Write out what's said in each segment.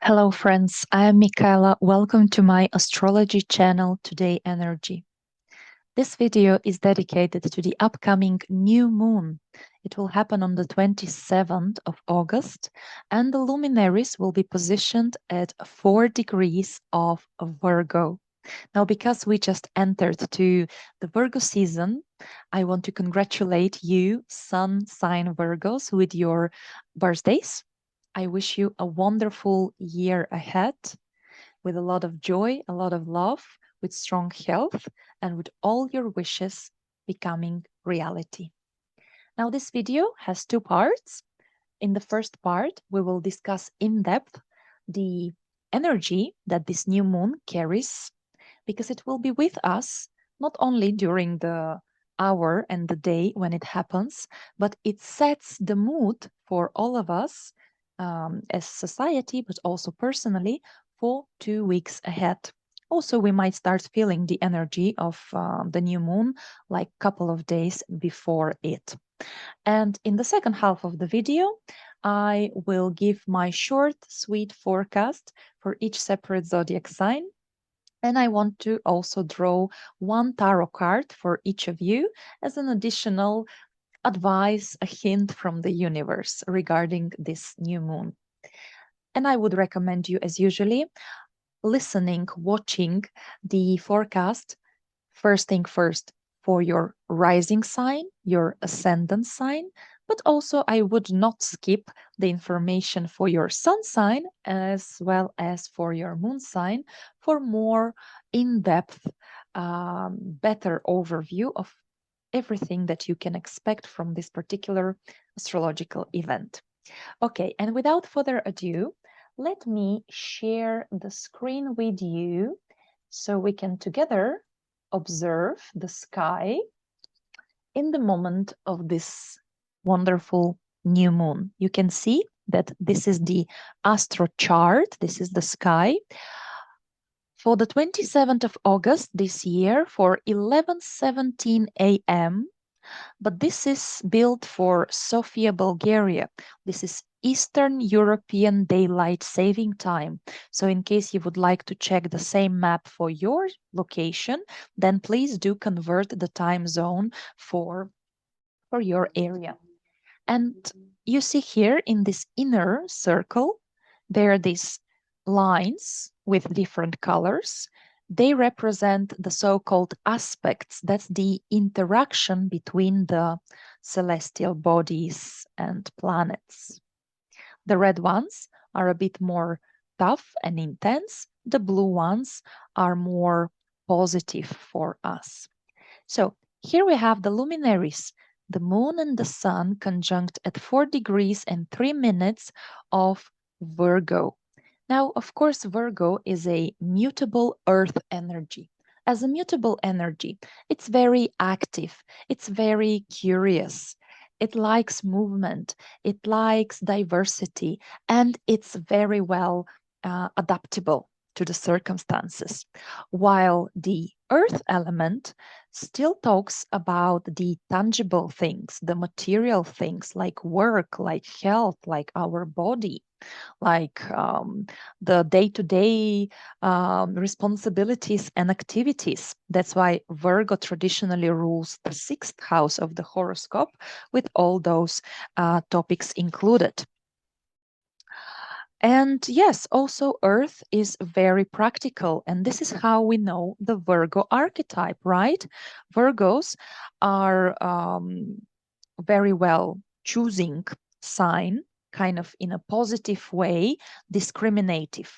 Hello friends, I am Michaela. Welcome to my astrology channel Todayenergy. This video is dedicated to the upcoming new moon. It will happen on the 27th of August and the luminaries will be positioned at 4 degrees of Virgo. Now, because we just entered to the Virgo season, I want to congratulate you, Sun sign Virgos, with your birthdays. I wish you a wonderful year ahead with a lot of joy, a lot of love, with strong health, and with all your wishes becoming reality. Now, this video has two parts. In the first part, we will discuss in depth the energy that this new moon carries, because it will be with us not only during the hour and the day when it happens, but it sets the mood for all of us as society, but also personally for 2 weeks ahead. Also, we might start feeling the energy of the new moon like a couple of days before it. And in the second half of the video, I will give my short, sweet forecast for each separate zodiac sign. And I want to also draw one tarot card for each of you as an additional advice, a hint from the universe regarding this new moon. And I would recommend you, as usually, listening, watching the forecast first thing first for your rising sign, your ascendant sign, but also I would not skip the information for your sun sign as well as for your moon sign for more in depth, better overview of everything that you can expect from this particular astrological event. Okay, and without further ado, let me share the screen with you so we can together observe the sky in the moment of this wonderful new moon. You can see that this is the Astro chart, this is the sky. For the 27th of August this year, for 11:17 a.m., but this is built for Sofia, Bulgaria. This is Eastern European Daylight Saving Time. So in case you would like to check the same map for your location, then please do convert the time zone for your area. And you see here in this inner circle, there are these lines with different colors. They represent the so-called aspects. That's the interaction between the celestial bodies and planets. The red ones are a bit more tough and intense. The blue ones are more positive for us. So here we have the luminaries, the moon and the sun conjunct at 4 degrees and 3 minutes of Virgo. Now, of course, Virgo is a mutable earth energy. As a mutable energy, it's very active, it's very curious, it likes movement, it likes diversity, and it's very well adaptable to the circumstances. While the earth element still talks about the tangible things, the material things like work, like health, like our body, like the day-to-day responsibilities and activities. That's why Virgo traditionally rules the sixth house of the horoscope with all those topics included. And yes, also Earth is very practical. And this is how we know the Virgo archetype, right? Virgos are very well choosing sign, kind of in a positive way, discriminative.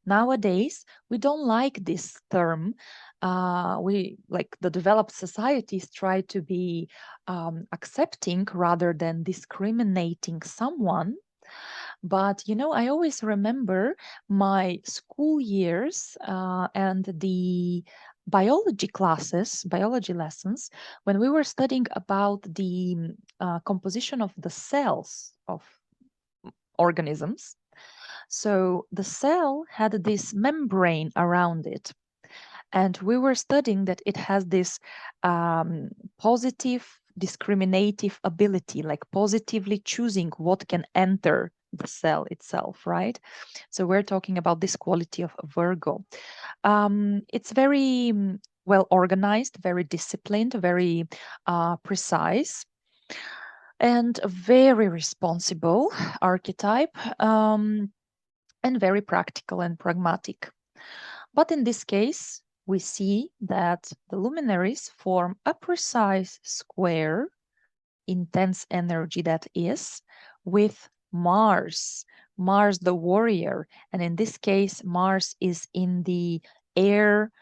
Nowadays, we don't like this term. We like the developed societies try to be accepting rather than discriminating someone. But I always remember my school years and the biology classes, biology lessons, when we were studying about the composition of the cells of organisms. So the cell had this membrane around it. And we were studying that it has this positive discriminative ability, like positively choosing what can enter the cell itself, right? So we're talking about this quality of Virgo. It's very well organized, very disciplined, very precise, and a very responsible archetype, and very practical and pragmatic. But in this case, we see that the luminaries form a precise square, intense energy that is, with Mars, Mars the warrior. And in this case, Mars is in the air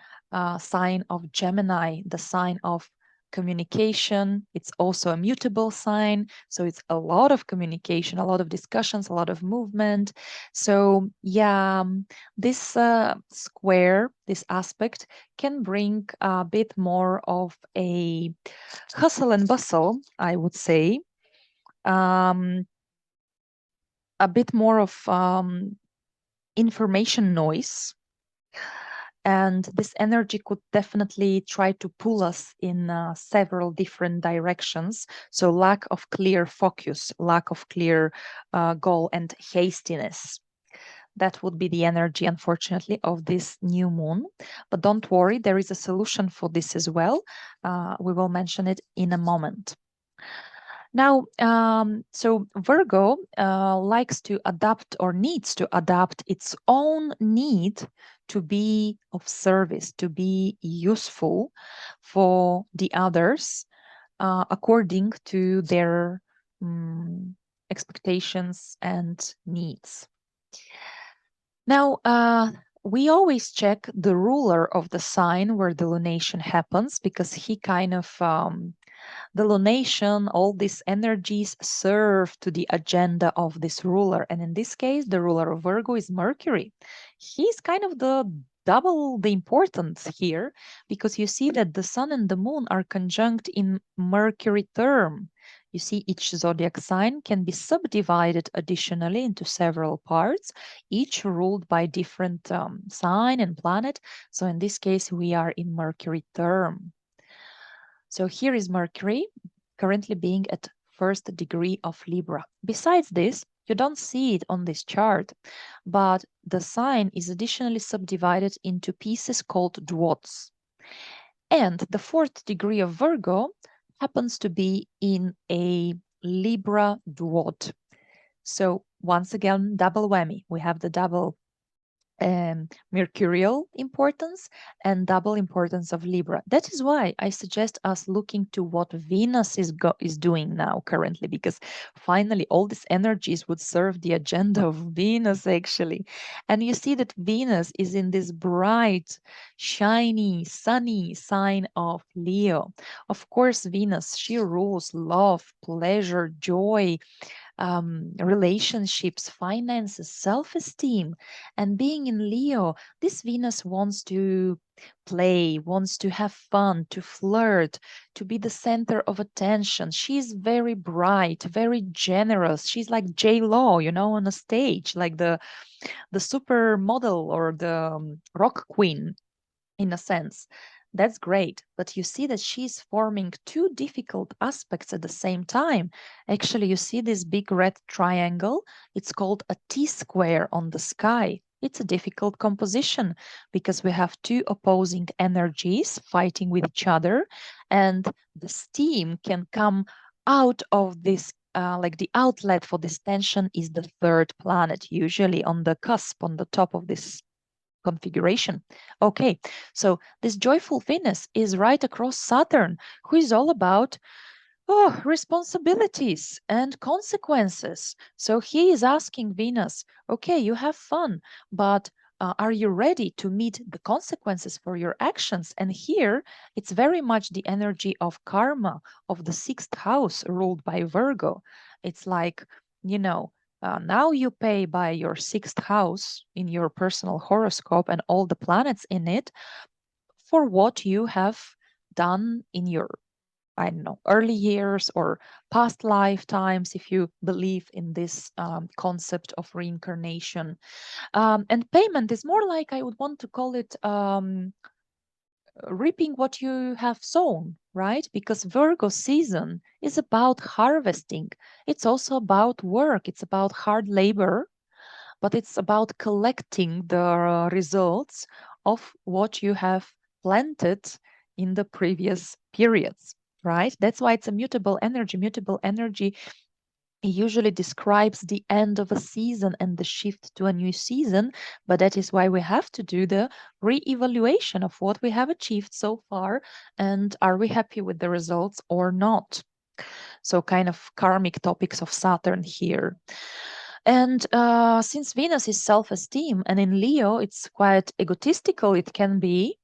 sign of Gemini, the sign of communication. It's also a mutable sign. So it's a lot of communication, a lot of discussions, a lot of movement. So, yeah, this square, this aspect can bring a bit more of a hustle and bustle, I would say, um, a bit more of information noise. And this energy could definitely try to pull us in several different directions. So, lack of clear focus, lack of clear goal, and hastiness. That would be the energy, unfortunately, of this new moon. But don't worry, there is a solution for this as well. We will mention it in a moment. Now, so Virgo likes to adapt or needs to adapt its own need to be of service, to be useful for the others according to their expectations and needs. Now, we always check the ruler of the sign where the lunation happens because he kind of the lunation, all these energies serve to the agenda of this ruler. And in this case, the ruler of Virgo is Mercury. He's kind of the double the importance here because you see that the sun and the moon are conjunct in Mercury term. You see, each zodiac sign can be subdivided additionally into several parts, each ruled by different sign and planet. So in this case, we are in Mercury term. So here is Mercury currently being at first degree of Libra. Besides this, you don't see it on this chart, but the sign is additionally subdivided into pieces called dwots. And the fourth degree of Virgo happens to be in a Libra dwot. So once again, double whammy. We have the double mercurial importance and double importance of Libra. That is why I suggest us looking to what Venus is doing now currently, because finally all these energies would serve the agenda of Venus actually. And you see that Venus is in this bright, shiny, sunny sign of Leo. Of course, Venus, she rules love, pleasure, joy, relationships, finances, self esteem. And being in Leo, this Venus wants to play, wants to have fun, to flirt, to be the center of attention. She's very bright, very generous. She's like J Lo, on a stage, like the supermodel or the rock queen in a sense. That's great. But you see that she's forming two difficult aspects at the same time. Actually, you see this big red triangle? It's called a T square on the sky. It's a difficult composition because we have two opposing energies fighting with each other, and the steam can come out of this. Like the outlet for this tension is the third planet, usually on the cusp, on the top of this configuration. Okay, so this joyful Venus is right across Saturn, who is all about responsibilities and consequences. So he is asking Venus, okay, you have fun, but are you ready to meet the consequences for your actions? And here it's very much the energy of karma, of the sixth house ruled by Virgo. It's like, you know, now you pay by your sixth house in your personal horoscope and all the planets in it for what you have done in your, I don't know, early years or past lifetimes, if you believe in this concept of reincarnation. And payment is more like, I would want to call it reaping what you have sown, right? Because Virgo season is about harvesting. It's also about work. It's about hard labor, but it's about collecting the results of what you have planted in the previous periods, right? That's why it's a mutable energy. Mutable energy usually describes the end of a season and the shift to a new season, but that is why we have to do the re-evaluation of what we have achieved so far and are we happy with the results or not. So kind of karmic topics of Saturn here. And since Venus is self esteem, and in Leo it's quite egotistical, it can be.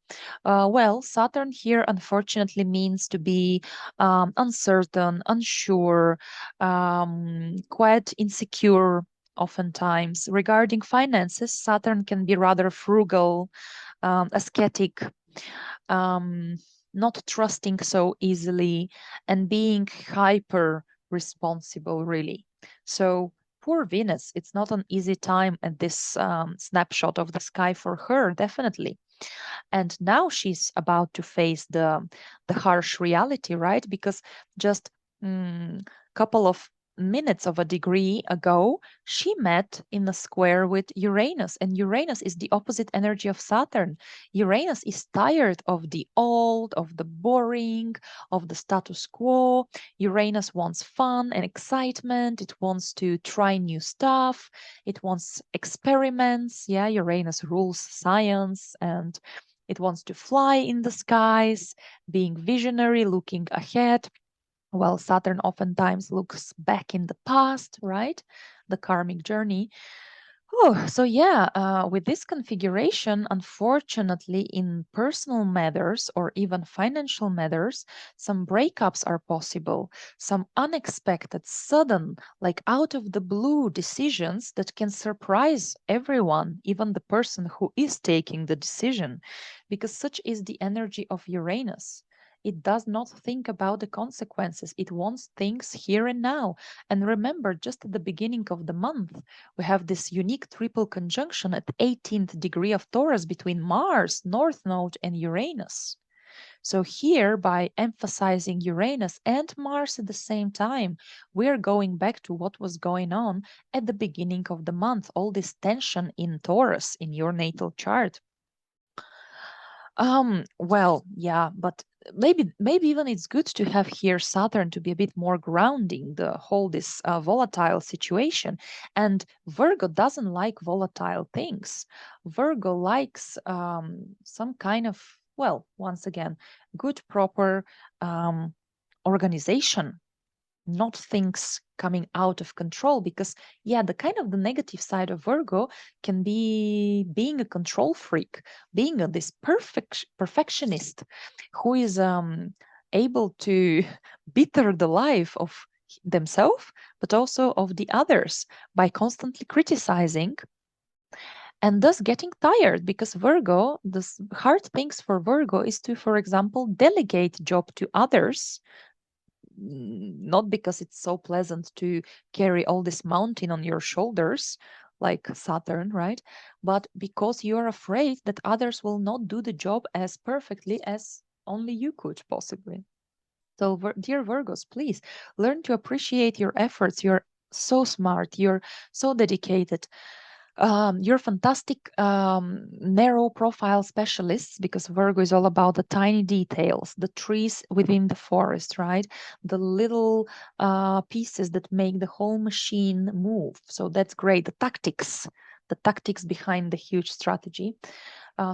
Well, Saturn here unfortunately means to be uncertain, unsure, quite insecure oftentimes. Regarding finances, Saturn can be rather frugal, ascetic, um, not trusting so easily, and being hyper responsible, really. So, poor Venus, it's not an easy time at this snapshot of the sky for her, definitely. And now she's about to face the harsh reality, right? Because just a couple of minutes of a degree ago, she met in a square with Uranus, and Uranus is the opposite energy of Saturn. Uranus is tired of the old, of the boring, of the status quo. Uranus wants fun and excitement. It wants to try new stuff. It wants experiments. Yeah, Uranus rules science, and it wants to fly in the skies, being visionary, looking ahead, while Saturn oftentimes looks back in the past, right? The karmic journey. Oh, so yeah, with this configuration, unfortunately, in personal matters or even financial matters, some breakups are possible, some unexpected, sudden, like out of the blue decisions that can surprise everyone, even the person who is taking the decision, because such is the energy of Uranus. It does not think about the consequences. It wants things here and now. And remember, just at the beginning of the month, we have this unique triple conjunction at 18th degree of Taurus between Mars, North Node, and Uranus. So here, by emphasizing Uranus and Mars at the same time, we're going back to what was going on at the beginning of the month, all this tension in Taurus in your natal chart. Well, yeah, but maybe even it's good to have here Saturn to be a bit more grounding the whole this volatile situation. And Virgo doesn't like volatile things. Virgo likes some kind of, well, once again, good proper um organization, not things coming out of control, because yeah, the kind of the negative side of Virgo can be being a control freak, being this perfectionist who is able to bitter the life of themselves but also of the others by constantly criticizing, and thus getting tired, because Virgo, the hard things for Virgo is to, for example, delegate job to others, not because it's so pleasant to carry all this mountain on your shoulders like Saturn, right? But because you're afraid that others will not do the job as perfectly as only you could possibly. So, dear Virgos, please learn to appreciate your efforts. You're so smart, you're so dedicated. You're fantastic narrow profile specialists, because Virgo is all about the tiny details, the trees within the forest, right? The little pieces that make the whole machine move. So that's great. The tactics behind the huge strategy.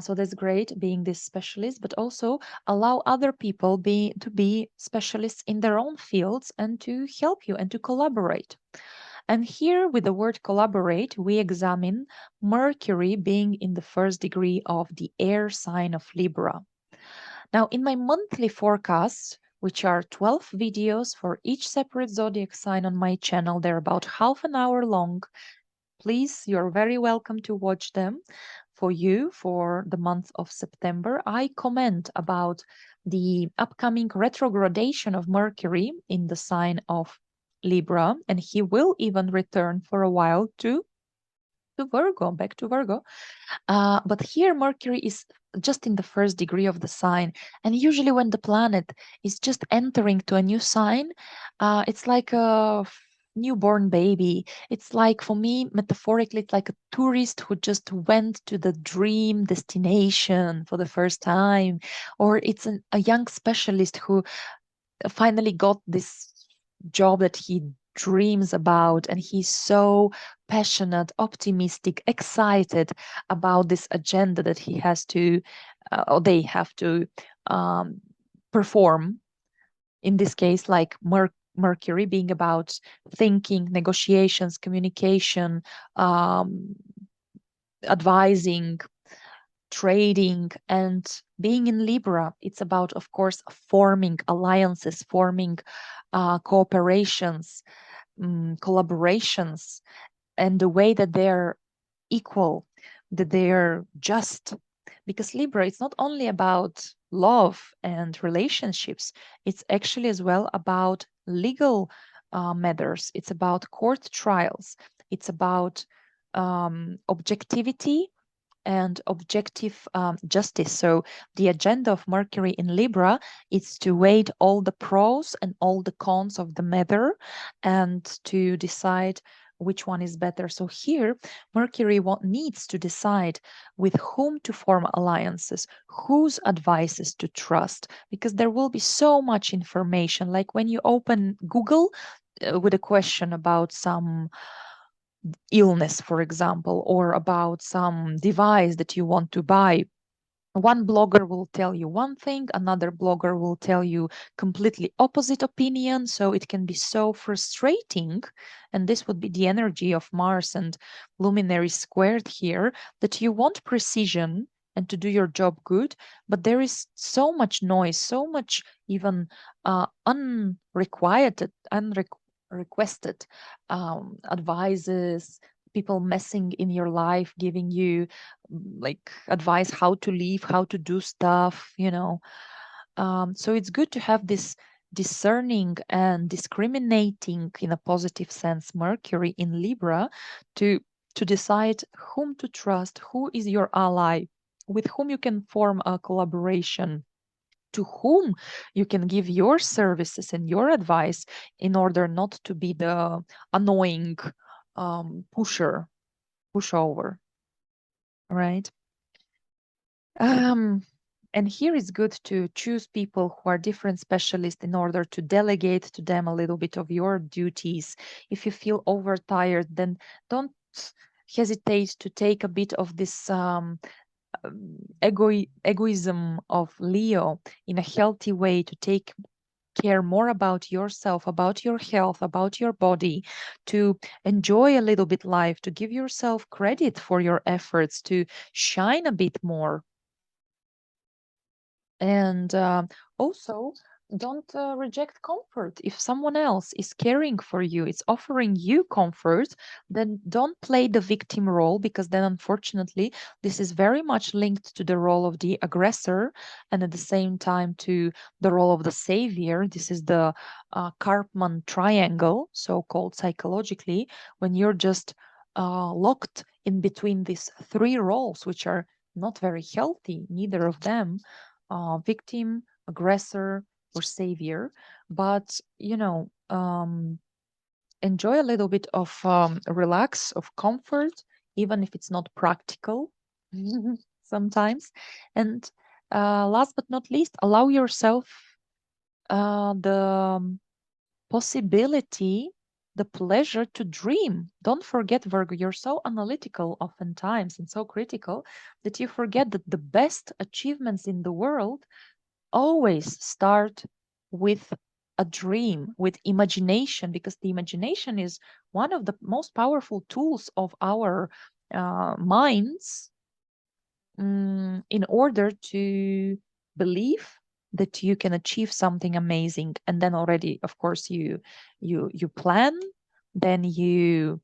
So that's great being this specialist, but also allow other people to be specialists in their own fields and to help you and to collaborate. And here, with the word collaborate, we examine Mercury being in the first degree of the air sign of Libra. Now, in my monthly forecasts, which are 12 videos for each separate zodiac sign on my channel, they're about half an hour long. Please, you're very welcome to watch them. For you, for the month of September, I comment about the upcoming retrogradation of Mercury in the sign of Libra, and he will even return for a while to Virgo, back to Virgo. But here Mercury is just in the first degree of the sign. And usually, when the planet is just entering to a new sign, it's like a newborn baby. It's like, for me, metaphorically, it's like a tourist who just went to the dream destination for the first time, or it's a young specialist who finally got this job that he dreams about, and he's so passionate, optimistic, excited about this agenda that he has to or they have to um, perform. In this case, like Mercury being about thinking, negotiations, communication, um, advising, trading. And being in Libra, it's about, of course, forming alliances, forming cooperations, collaborations, and the way that they're equal, that they're just. Because Libra, it's not only about love and relationships, it's actually as well about legal matters, it's about court trials, it's about objectivity and objective justice. So the agenda of Mercury in Libra is to weigh all the pros and all the cons of the matter and to decide which one is better. So here, Mercury needs to decide with whom to form alliances, whose advices to trust, because there will be so much information. Like when you open Google with a question about some illness, for example, or about some device that you want to buy, one blogger will tell you one thing, another blogger will tell you completely opposite opinion. So it can be so frustrating. And this would be the energy of Mars and luminary squared here, that you want precision and to do your job good, but there is so much noise, so much even unrequited, unrequested advices, people messing in your life, giving you like advice how to live, how to do stuff. So it's good to have this discerning and discriminating, in a positive sense, Mercury in Libra, to decide whom to trust, who is your ally, with whom you can form a collaboration, to whom you can give your services and your advice, in order not to be the annoying pushover, right? Um, and here it's good to choose people who are different specialists in order to delegate to them a little bit of your duties. If you feel overtired, then don't hesitate to take a bit of this egoism of Leo in a healthy way, to take care more about yourself, about your health, about your body, to enjoy a little bit life, to give yourself credit for your efforts, to shine a bit more. And also, don't reject comfort. If someone else is caring for you, it's offering you comfort, then don't play the victim role, because then, unfortunately, this is very much linked to the role of the aggressor and at the same time to the role of the savior. This is the Karpman triangle, so called psychologically, when you're just locked in between these three roles, which are not very healthy, neither of them, victim, aggressor, or savior. But enjoy a little bit of relax, of comfort, even if it's not practical sometimes. And last but not least, allow yourself the possibility, the pleasure to dream. Don't forget, Virgo, you're so analytical oftentimes and so critical that you forget that the best achievements in the world always start with a dream, with imagination, because the imagination is one of the most powerful tools of our minds, in order to believe that you can achieve something amazing. And then already, of course, you plan, then you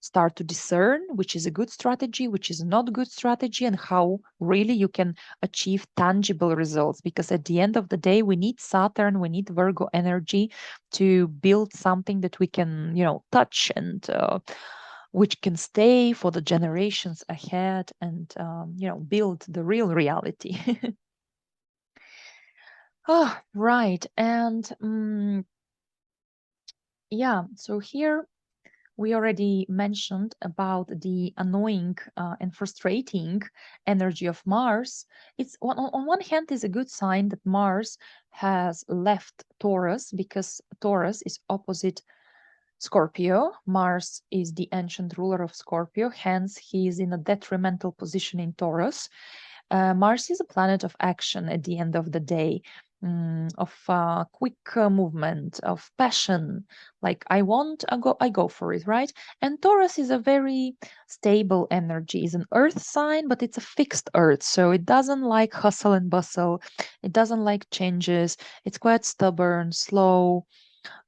start to discern which is a good strategy, which is not a good strategy, and how really you can achieve tangible results. Because at the end of the day, we need Saturn, we need Virgo energy to build something that we can, touch and which can stay for the generations ahead and build the real reality. Oh, right. And yeah, so here we already mentioned about the annoying and frustrating energy of Mars. It's on one hand is a good sign that Mars has left Taurus, because Taurus is opposite Scorpio. Mars is the ancient ruler of Scorpio, hence he is in a detrimental position in Taurus. Mars is a planet of action at the end of the day, of quick movement, of passion. Like I want, I go for it, right? And Taurus is a very stable energy. It's an Earth sign, but it's a fixed Earth, so it doesn't like hustle and bustle. It doesn't like changes. It's quite stubborn, slow,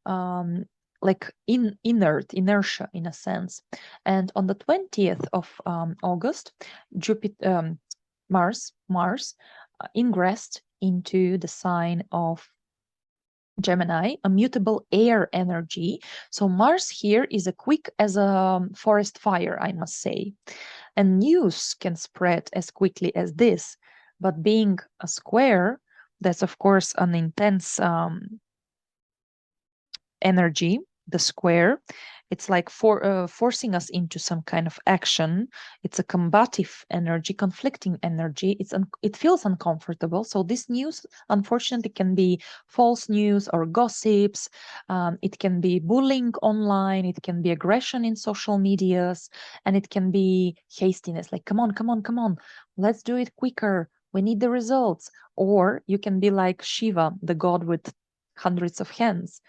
um, like inert, inertia in a sense. And on the 20th of August, Jupiter, Mars ingressed into the sign of Gemini, a mutable air energy. So Mars here is a quick as a forest fire, I must say. And news can spread as quickly as this. But being a square, that's of course an intense energy, the square. It's like forcing us into some kind of action. It's a combative energy, conflicting energy. It feels uncomfortable. So this news, unfortunately, can be false news or gossips. It can be bullying online. It can be aggression in social medias, and it can be hastiness. Like, come on, come on, come on, let's do it quicker. We need the results. Or you can be like Shiva, the god with hundreds of hands.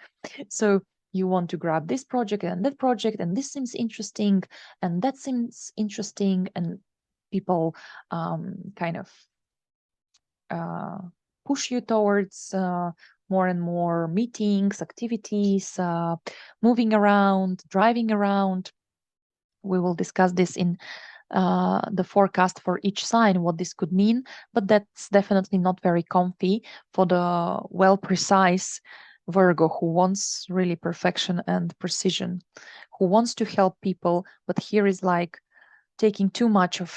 So you want to grab this project and that project, and this seems interesting, and that seems interesting, and people kind of uh, push you towards more and more meetings, activities, moving around, driving around. We will discuss this in the forecast for each sign, what this could mean, but that's definitely not very comfy for the well precise Virgo who wants really perfection and precision, who wants to help people, but here is like taking too much of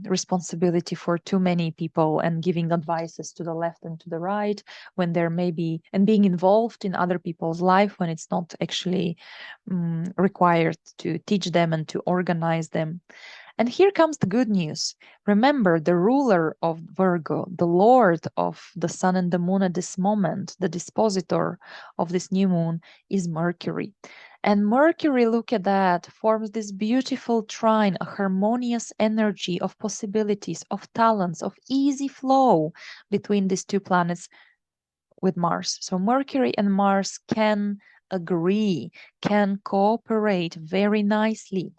responsibility for too many people and giving advices to the left and to the right when there may be, and being involved in other people's life when it's not actually required to teach them and to organize them. And here comes the good news. Remember, the ruler of Virgo, the lord of the sun and the moon at this moment, the dispositor of this new moon is Mercury. And Mercury, look at that, forms this beautiful trine, a harmonious energy of possibilities, of talents, of easy flow between these two planets with Mars. So Mercury and Mars can agree, can cooperate very nicely.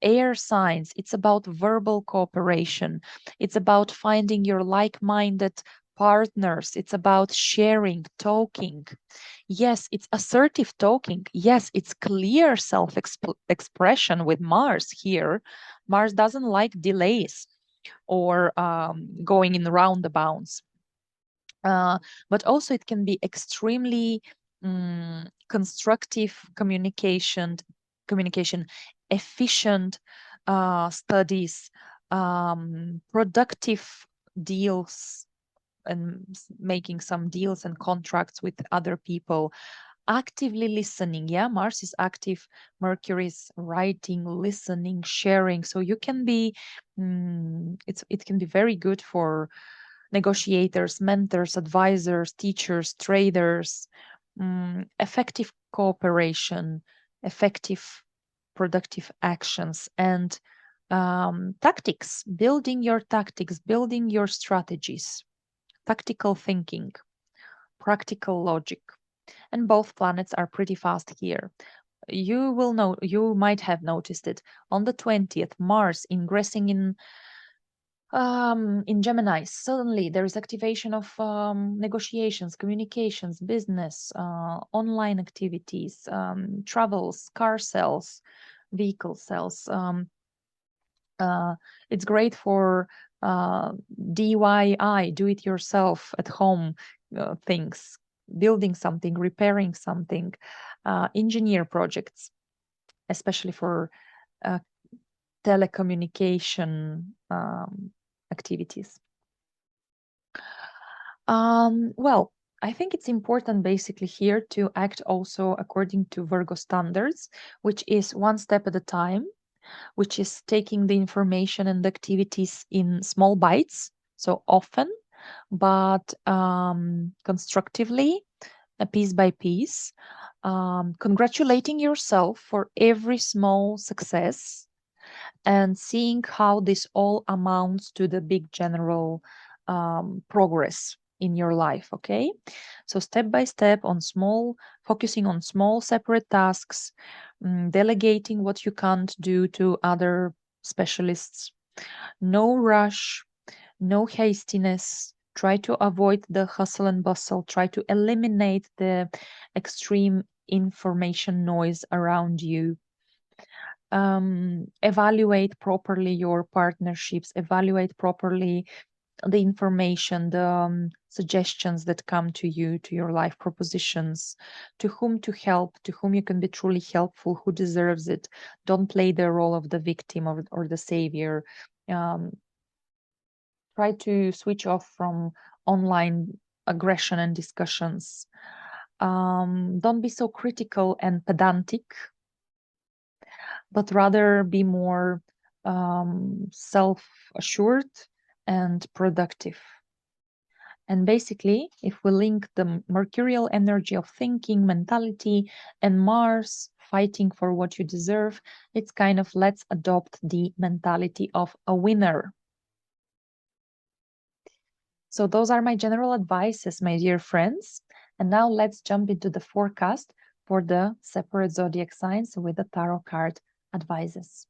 Air signs, it's about verbal cooperation. It's about finding your like minded partners. It's about sharing, talking. Yes, it's assertive talking. Yes, it's clear self expression with Mars here. Mars doesn't like delays or going in roundabouts. But also, it can be extremely constructive communication, efficient studies, productive deals, and making some deals and contracts with other people, actively listening. Yeah, Mars is active, Mercury is writing, listening, sharing. So you can be it can be very good for negotiators, mentors, advisors, teachers, traders. Effective cooperation, effective productive actions, and tactics, building your tactics, building your strategies, tactical thinking, practical logic. And both planets are pretty fast here. You will know, you might have noticed it. On the 20th, Mars ingressing in Gemini, suddenly there is activation of negotiations, communications, business, online activities, travels, car sales, vehicle sales. It's great for DIY, do it yourself at home things, building something, repairing something, engineer projects, especially for telecommunication activities. Well, I think it's important basically here to act also according to Virgo standards, which is one step at a time, which is taking the information and activities in small bites, so often, but constructively, piece by piece, congratulating yourself for every small success and seeing how this all amounts to the big general progress in your life. Okay, so step by step on small, focusing on small separate tasks, delegating what you can't do to other specialists. No rush, no hastiness. Try to avoid the hustle and bustle. Try to eliminate the extreme information noise around you. Evaluate properly your partnerships, evaluate properly the information, the suggestions that come to you, to your life propositions, to whom to help, to whom you can be truly helpful, who deserves it. Don't play the role of the victim or the savior. Um, Try to switch off from online aggression and discussions. Don't be so critical and pedantic, but rather be more self assured and productive. And basically, if we link the mercurial energy of thinking, mentality, and Mars fighting for what you deserve, it's kind of let's adopt the mentality of a winner. So, those are my general advices, my dear friends. And now let's jump into the forecast for the separate zodiac signs with the tarot card advices.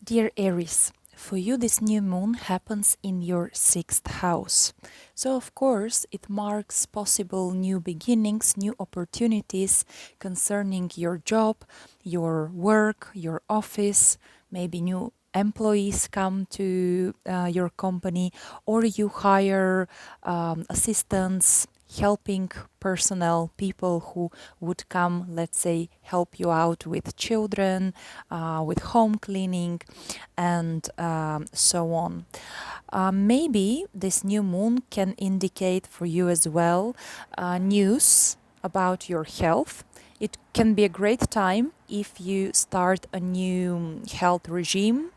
Dear Aries, for you this new moon happens in your 6th house. So of course it marks possible new beginnings, new opportunities concerning your job, your work, your office, maybe new employees come to your company, or you hire assistants, helping personnel, people who would come, let's say, help you out with children, with home cleaning, and so on. Maybe this new moon can indicate for you as well news about your health. It can be a great time if you start a new health regime,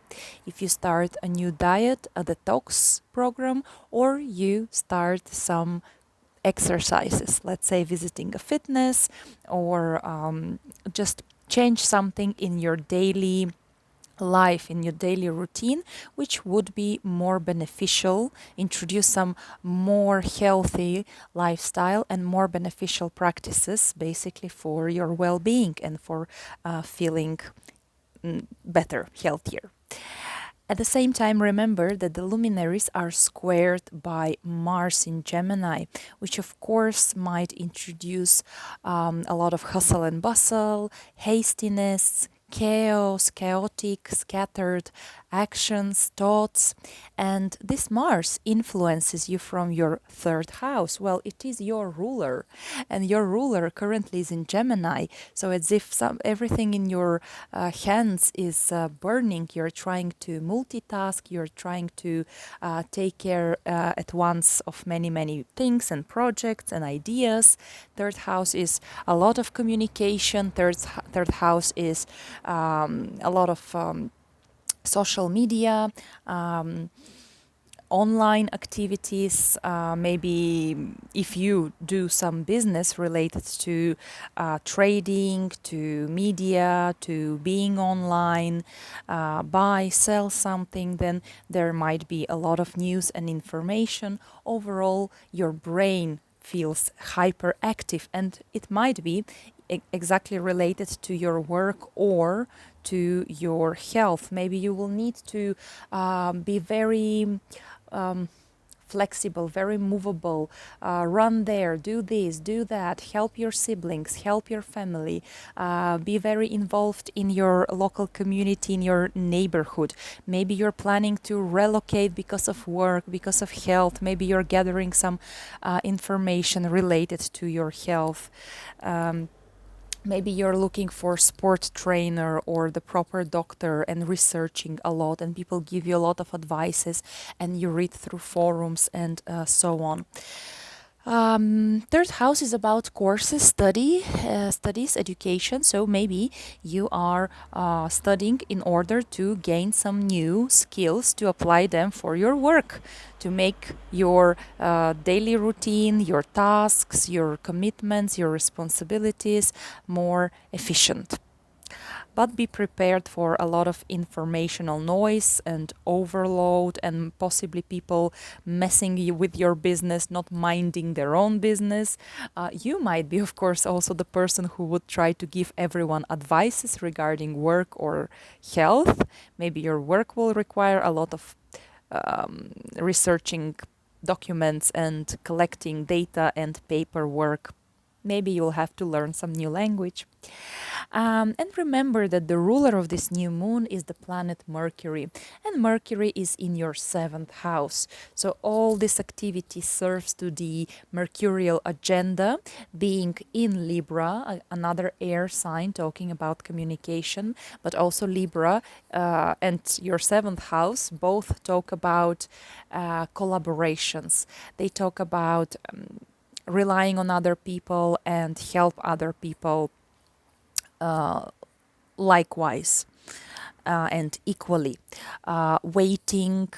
if you start a new diet, a detox program, or you start some exercises, let's say visiting a fitness, or just change something in your daily life, in your daily routine, which would be more beneficial, introduce some more healthy lifestyle and more beneficial practices basically for your well-being and for feeling better, healthier. At the same time, remember that the luminaries are squared by Mars in Gemini, which of course might introduce a lot of hustle and bustle, hastiness, chaos, chaotic, scattered actions, thoughts. And this Mars influences you from your 3rd house. Well, it is your ruler, and your ruler currently is in Gemini. So it's if everything in your hands is burning, you're trying to multitask, you're trying to take care at once of many, many things and projects and ideas. 3rd house is a lot of communication. Third house is a lot of social media, online activities, maybe if you do some business related to trading, to media, to being online, buy, sell something, then there might be a lot of news and information. Overall, your brain feels hyperactive, and it might be exactly related to your work or to your health. Maybe you will need to be very flexible, very movable, run there, do this, do that, help your siblings, help your family, be very involved in your local community, in your neighborhood. Maybe you're planning to relocate because of work, because of health. Maybe you're gathering some information related to your health. Maybe you're looking for sport trainer or the proper doctor and researching a lot, and people give you a lot of advices and you read through forums and so on. Third house is about courses, studies, education. So maybe you are studying in order to gain some new skills to apply them for your work, to make your daily routine, your tasks, your commitments, your responsibilities more efficient. But be prepared for a lot of informational noise and overload, and possibly people messing with your business, not minding their own business. You might be, of course, also the person who would try to give everyone advices regarding work or health. Maybe your work will require a lot of researching documents and collecting data and paperwork. Maybe you'll have to learn some new language. And remember that the ruler of this new moon is the planet Mercury, and Mercury is in your seventh house. So all this activity serves to the mercurial agenda, being in Libra, another air sign talking about communication, but also Libra and your seventh house both talk about collaborations. They talk about relying on other people and help other people likewise and equally, waiting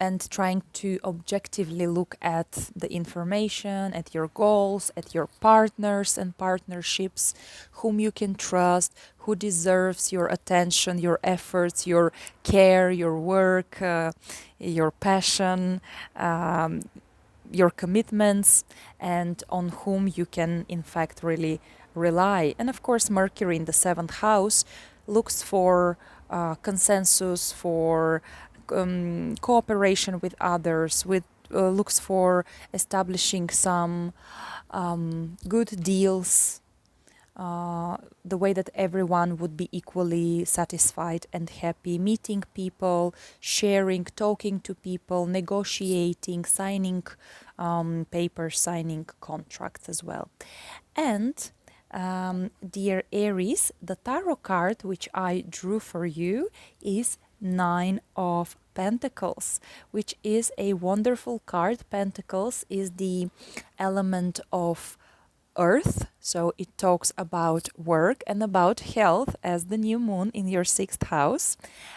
and trying to objectively look at the information, at your goals, at your partners and partnerships, whom you can trust, who deserves your attention, your efforts, your care, your work, your passion, your commitments, and on whom you can in fact really rely. And of course, Mercury in the seventh house looks for consensus, for cooperation with others, with looks for establishing some good deals, the way that everyone would be equally satisfied and happy, meeting people, sharing, talking to people, negotiating, signing papers, signing contracts as well. And dear Aries, the tarot card which I drew for you is Nine of Pentacles, which is a wonderful card. Pentacles is the element of Earth, so it talks about work and about health as the new moon in your sixth house.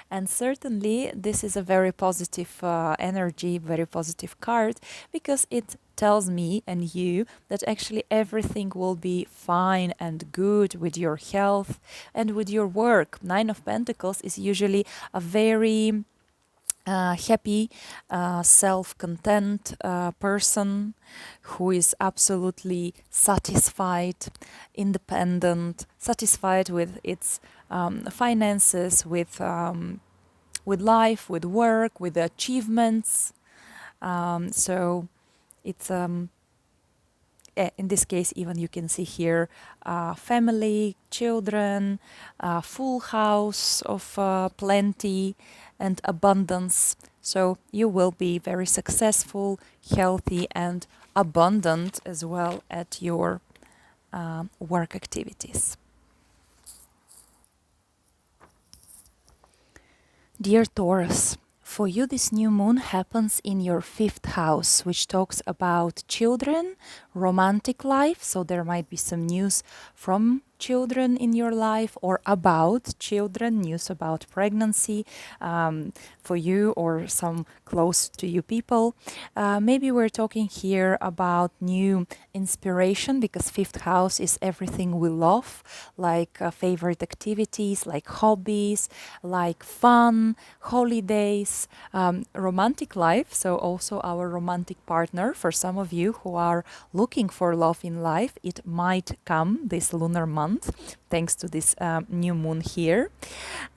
And certainly this is a very positive energy, very positive card, because it tells me and you that actually everything will be fine and good with your health and with your work. Nine of Pentacles is usually a very happy, self-content person who is absolutely satisfied, independent, satisfied with its finances, with life, with work, with achievements. So it's in this case, even you can see here family, children, full house of plenty and abundance. So you will be very successful, healthy, and abundant as well at your work activities. Dear Taurus, for you this new moon happens in your fifth house, which talks about children, romantic life, so there might be some news from children in your life or about children, news about pregnancy for you or some close to you people. Maybe we're talking here about new inspiration, because fifth house is everything we love, like favorite activities, like hobbies, like fun, holidays, romantic life. So also our romantic partner, for some of you who are looking for love in life, it might come this lunar month thanks to this new moon here.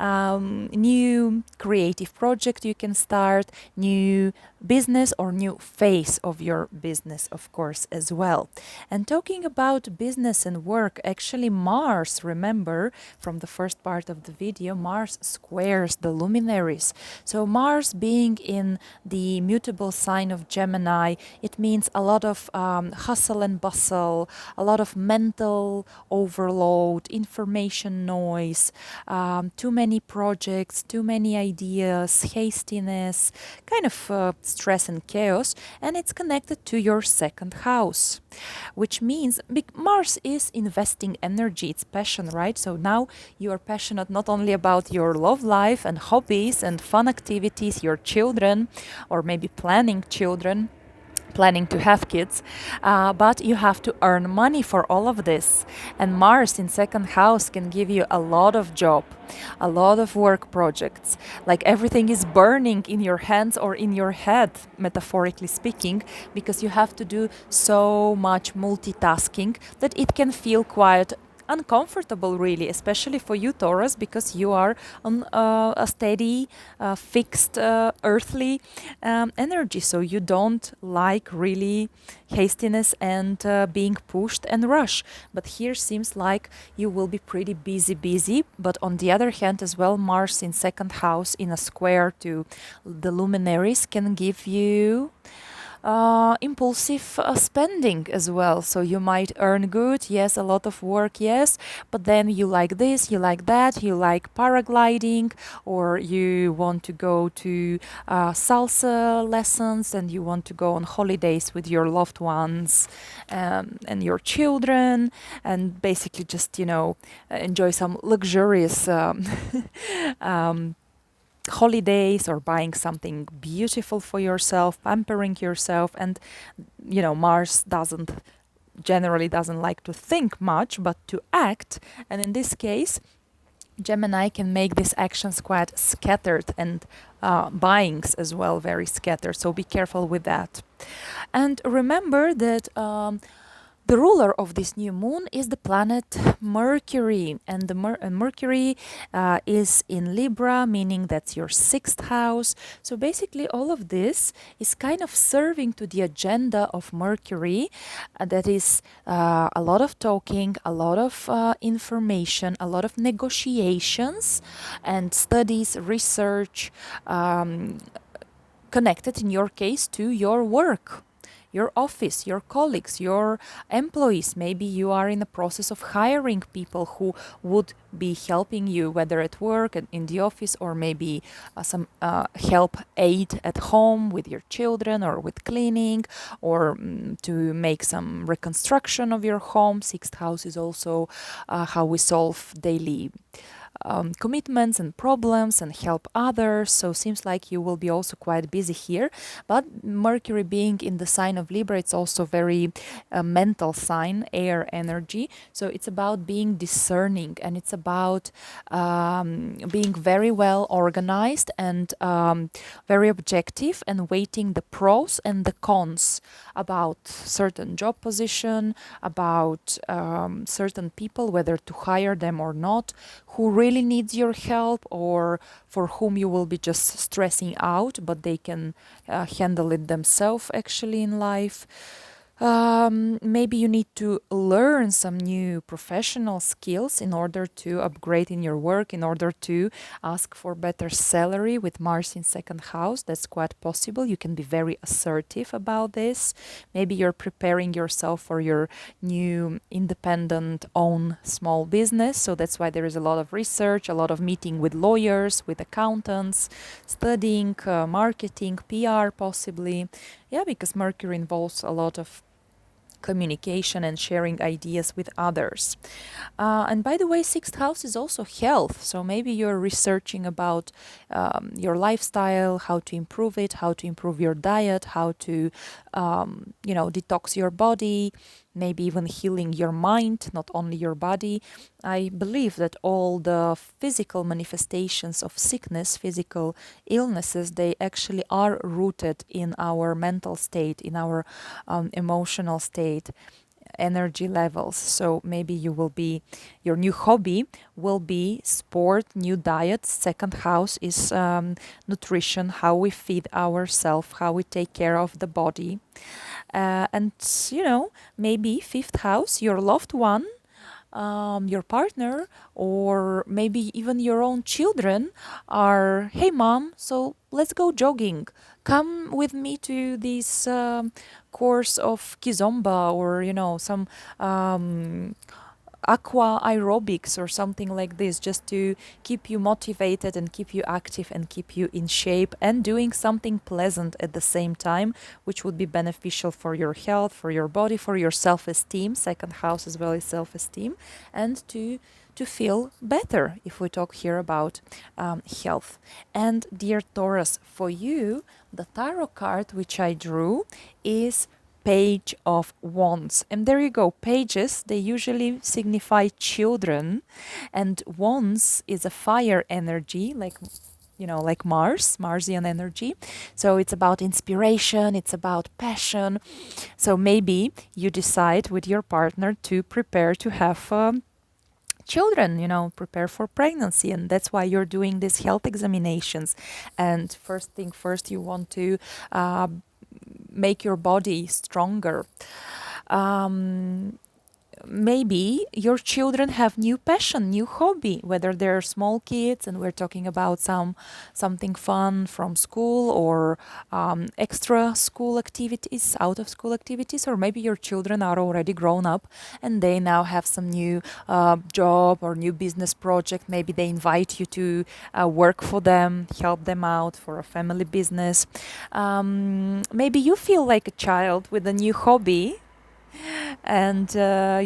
New creative project you can start, new business or new phase of your business, of course, as well. And talking about business and work, actually Mars, remember from the first part of the video, Mars squares the luminaries. So Mars being in the mutable sign of Gemini, it means a lot of hustle and bustle, a lot of mental overload, information noise, too many projects, too many ideas, hastiness, kind of stress and chaos, and it's connected to your second house, which means Mars is investing energy, it's passion, right? So now you are passionate not only about your love life and hobbies and fun activities, your children, or maybe planning children, planning to have kids, but you have to earn money for all of this. And Mars in second house can give you a lot of job, a lot of work projects. Like everything is burning in your hands or in your head, metaphorically speaking, because you have to do so much multitasking that it can feel quite uncomfortable, really, especially for you, Taurus, because you are on a steady, fixed, earthly energy. So you don't like really hastiness and being pushed and rush. But here seems like you will be pretty busy. But on the other hand, as well, Mars in second house in a square to the luminaries can give you impulsive spending as well. So you might earn good, yes, a lot of work, yes, but then you like this, you like that, you like paragliding, or you want to go to salsa lessons and you want to go on holidays with your loved ones and your children, and basically just, enjoy some luxurious um, holidays or buying something beautiful for yourself, pampering yourself. And Mars generally doesn't like to think much but to act, and in this case Gemini can make these actions quite scattered, and buyings as well very scattered, so be careful with that. And remember that the ruler of this new moon is the planet Mercury, and the Mercury is in Libra, meaning that's your sixth house. So basically, all of this is kind of serving to the agenda of Mercury. That is a lot of talking, a lot of information, a lot of negotiations and studies, research, connected in your case to your work, your office, your colleagues, your employees. Maybe you are in the process of hiring people who would be helping you, whether at work and in the office, or maybe some help aid at home with your children or with cleaning, or to make some reconstruction of your home. Sixth house is also how we solve daily commitments and problems and help others. So seems like you will be also quite busy here. But Mercury being in the sign of Libra, it's also very mental sign, air energy. So it's about being discerning, and it's about being very well organized and very objective, and weighting the pros and the cons about certain job position, about certain people, whether to hire them or not, who really needs your help, or for whom you will be just stressing out, but they can handle it themselves actually in life. Maybe you need to learn some new professional skills in order to upgrade in your work, in order to ask for better salary with Mars in second house. That's quite possible. You can be very assertive about this. Maybe you're preparing yourself for your new independent own small business. So that's why there is a lot of research, a lot of meeting with lawyers, with accountants, studying marketing, PR possibly. Yeah, because Mercury involves a lot of communication and sharing ideas with others. And by the way, sixth house is also health. So maybe you're researching about your lifestyle, how to improve it, how to improve your diet, how to, detox your body, maybe even healing your mind, not only your body. I believe that all the physical manifestations of sickness, physical illnesses, they actually are rooted in our mental state, in our emotional state. energy levels. So maybe you will be, your new hobby will be sport, new diet. Second house is nutrition, how we feed ourselves, how we take care of the body. And you know, maybe fifth house, your loved one, your partner, or maybe even your own children are, hey mom, so let's go jogging. Come with me to this course of kizomba, or you know, some aqua aerobics or something like this, just to keep you motivated and keep you active and keep you in shape and doing something pleasant at the same time, which would be beneficial for your health, for your body, for your self-esteem. Second house as well as self-esteem, and to feel better, if we talk here about health. And dear Taurus, for you, the tarot card which I drew is Page of Wands. And there you go. Pages, they usually signify children, and Wands is a fire energy, like, you know, like Mars, Marsian energy. So it's about inspiration, it's about passion. So maybe you decide with your partner to prepare to have children, you know, prepare for pregnancy, and that's why you're doing these health examinations. And first thing first, you want to make your body stronger. Maybe your children have new passion, new hobby, whether they're small kids and we're talking about something fun from school, or extra school activities, out of school activities, or maybe your children are already grown up and they now have some new job or new business project. Maybe they invite you to work for them, help them out for a family business. Maybe you feel like a child with a new hobby, and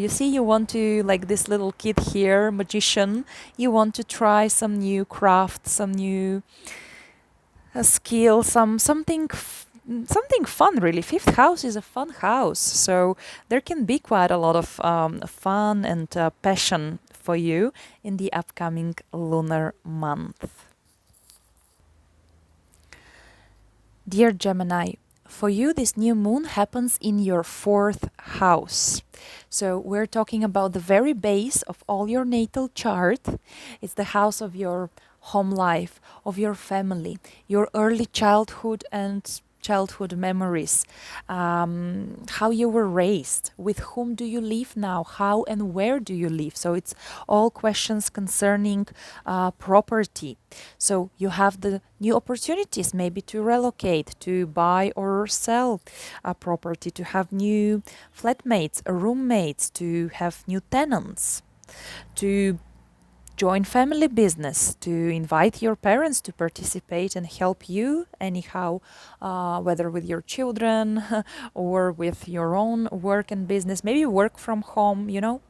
you see, you want to, like this little kid here, magician, you want to try some new craft, some new skill, something fun, really. Fifth house is a fun house, so there can be quite a lot of fun and passion for you in the upcoming lunar month. Dear Gemini, for you, this new moon happens in your fourth house. So we're talking about the very base of all your natal chart. It's the house of your home life, of your family, your early childhood and childhood memories, how you were raised, with whom do you live now, how and where do you live. So it's all questions concerning property. So you have the new opportunities, maybe to relocate, to buy or sell a property, to have new flatmates, roommates, to have new tenants, to join family business, to invite your parents to participate and help you anyhow, whether with your children or with your own work and business, maybe work from home, you know.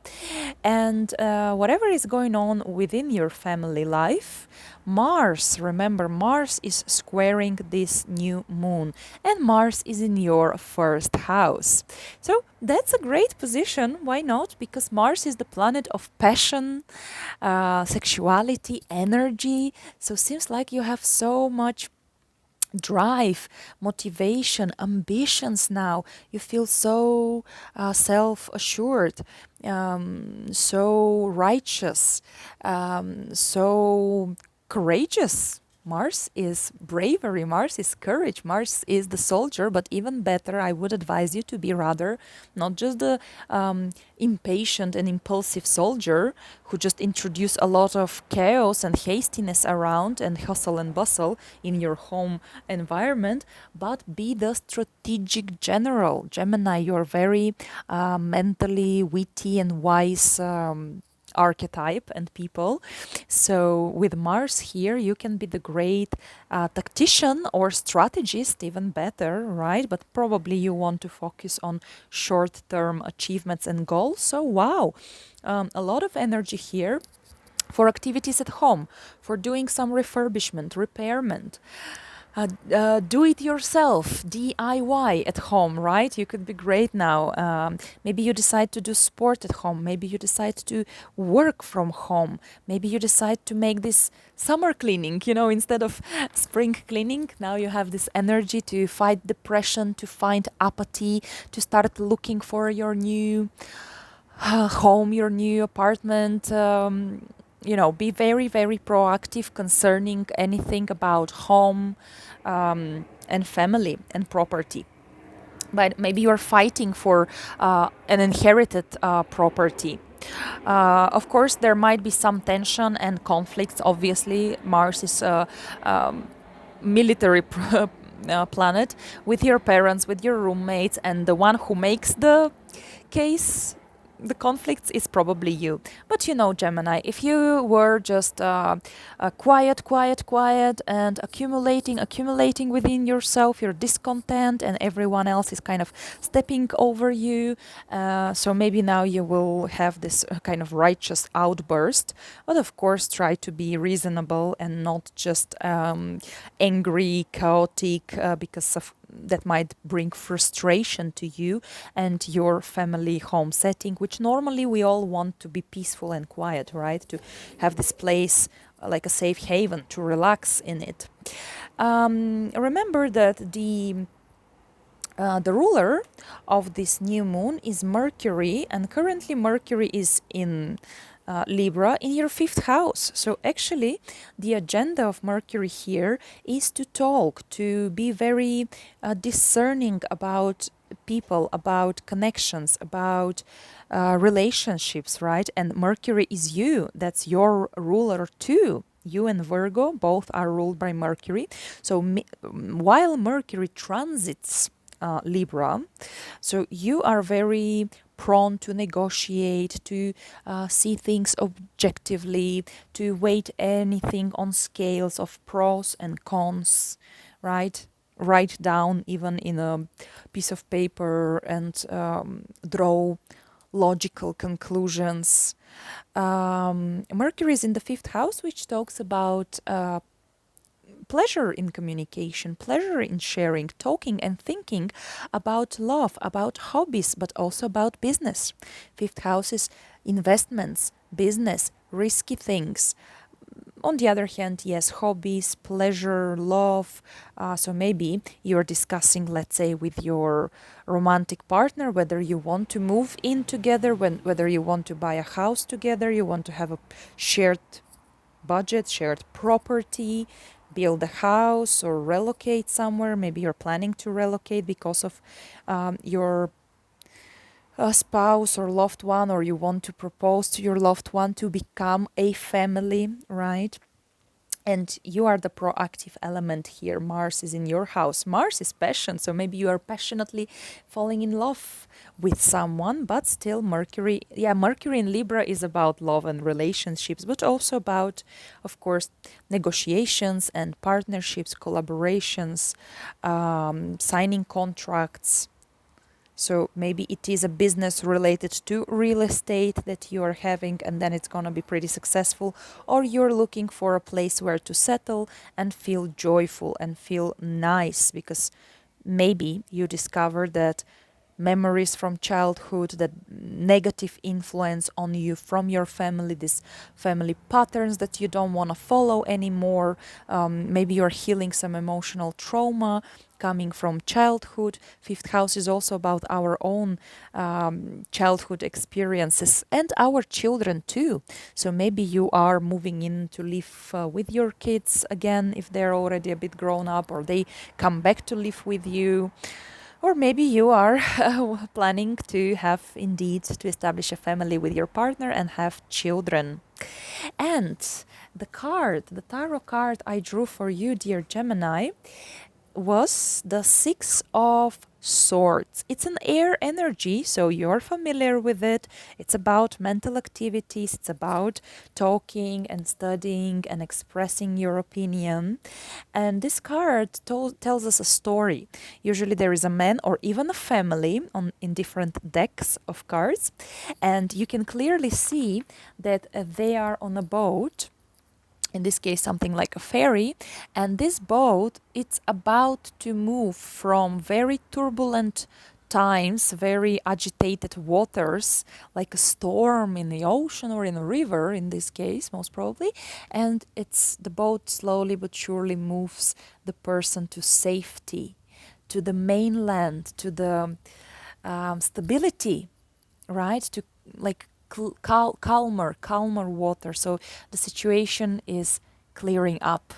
And whatever is going on within your family life, Mars, remember, Mars is squaring this new moon, and Mars is in your first house. So that's a great position. Why not? Because Mars is the planet of passion, sexuality, energy. So seems like you have so much drive, motivation, ambitions now. You feel so self-assured, so righteous, so courageous. Mars is bravery, Mars is courage, Mars is the soldier, but even better, I would advise you to be rather not just the impatient and impulsive soldier who just introduce a lot of chaos and hastiness around and hustle and bustle in your home environment, but be the strategic general. Gemini, you're very mentally witty and wise archetype and people. So with Mars here, you can be the great tactician or strategist, even better, right? But probably you want to focus on short-term achievements and goals. So wow, a lot of energy here for activities at home, for doing some refurbishment, repairment. do it yourself, DIY at home, right? You could be great now. Maybe you decide to do sport at home. Maybe you decide to work from home. Maybe you decide to make this summer cleaning, instead of spring cleaning. Now you have this energy to fight depression, to find apathy, to start looking for your new home, your new apartment. Be very, very proactive concerning anything about home and family and property. But maybe you're fighting for an inherited property. Of course, there might be some tension and conflicts. Obviously, Mars is a military planet, with your parents, with your roommates, and the one who makes the case, the conflicts, is probably you. But Gemini, if you were just quiet, and accumulating within yourself your discontent, and everyone else is kind of stepping over you, so maybe now you will have this kind of righteous outburst. But of course, try to be reasonable and not just angry, chaotic, because of that might bring frustration to you and your family home setting, which normally we all want to be peaceful and quiet, right? To have this place like a safe haven, to relax in it. Remember that the ruler of this new moon is Mercury, and currently Mercury is in Libra, in your 5th house. So actually, the agenda of Mercury here is to talk, to be very discerning about people, about connections, about relationships, right? And Mercury is you. That's your ruler too. You and Virgo both are ruled by Mercury. So while Mercury transits Libra, so you are very prone to negotiate, to see things objectively, to weight anything on scales of pros and cons, right? Write down even in a piece of paper and draw logical conclusions. Mercury is in the 5th house, which talks about pleasure in communication, pleasure in sharing, talking and thinking about love, about hobbies, but also about business. 5th house is investments, business, risky things. On the other hand, yes, hobbies, pleasure, love. So maybe you're discussing, let's say, with your romantic partner, whether you want to move in together, whether you want to buy a house together, you want to have a shared budget, shared property, build a house or relocate somewhere. Maybe you're planning to relocate because of your spouse or loved one, or you want to propose to your loved one to become a family, right? And you are the proactive element here. Mars is in your house. Mars is passion, so maybe you are passionately falling in love with someone, but still Mercury in Libra is about love and relationships, but also about, of course, negotiations and partnerships, collaborations, signing contracts. So maybe it is a business related to real estate that you are having, and then it's going to be pretty successful. Or you're looking for a place where to settle and feel joyful and feel nice, because maybe you discover that memories from childhood, that negative influence on you from your family, these family patterns that you don't want to follow anymore. Maybe you're healing some emotional trauma coming from childhood. 5th house is also about our own childhood experiences and our children too. So maybe you are moving in to live with your kids again if they're already a bit grown up, or they come back to live with you. Or maybe you are planning to have indeed to establish a family with your partner and have children. And the tarot card I drew for you, dear Gemini, was the 6 of Swords. It's an air energy, so you're familiar with it. It's about mental activities. It's about talking and studying and expressing your opinion. And this card tells us a story. Usually there is a man or even a family in different decks of cards. And you can clearly see that they are on a boat. in this case something like a ferry, and this boat, it's about to move from very turbulent times, very agitated waters, like a storm in the ocean or in a river in this case most probably, and it's the boat slowly but surely moves the person to safety, to the mainland, to the stability, right? To like calmer water. So the situation is clearing up.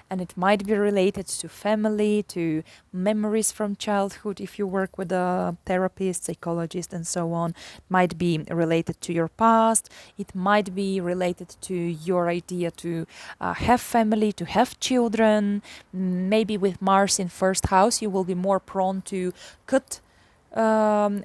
And it might be related to family, to memories from childhood if you work with a therapist, psychologist, and so on. It might be related to your past. It might be related to your idea to have family, to have children. Maybe with Mars in first house, you will be more prone to cut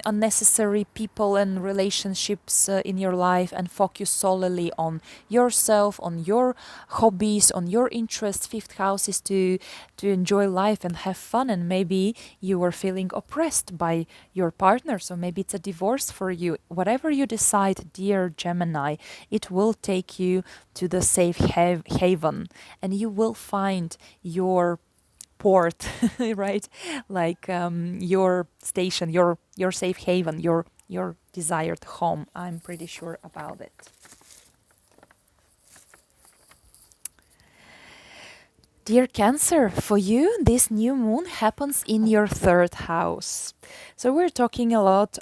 unnecessary people and relationships in your life and focus solely on yourself, on your hobbies, on your interests. Fifth house is to enjoy life and have fun, and maybe you are feeling oppressed by your partner, so maybe it's a divorce for you. Whatever you decide, dear Gemini, it will take you to the safe haven, and you will find your port, right? Like your station, your safe haven, your desired home. I'm pretty sure about it. Dear Cancer, for you, this new moon happens in your third house. So we're talking a lot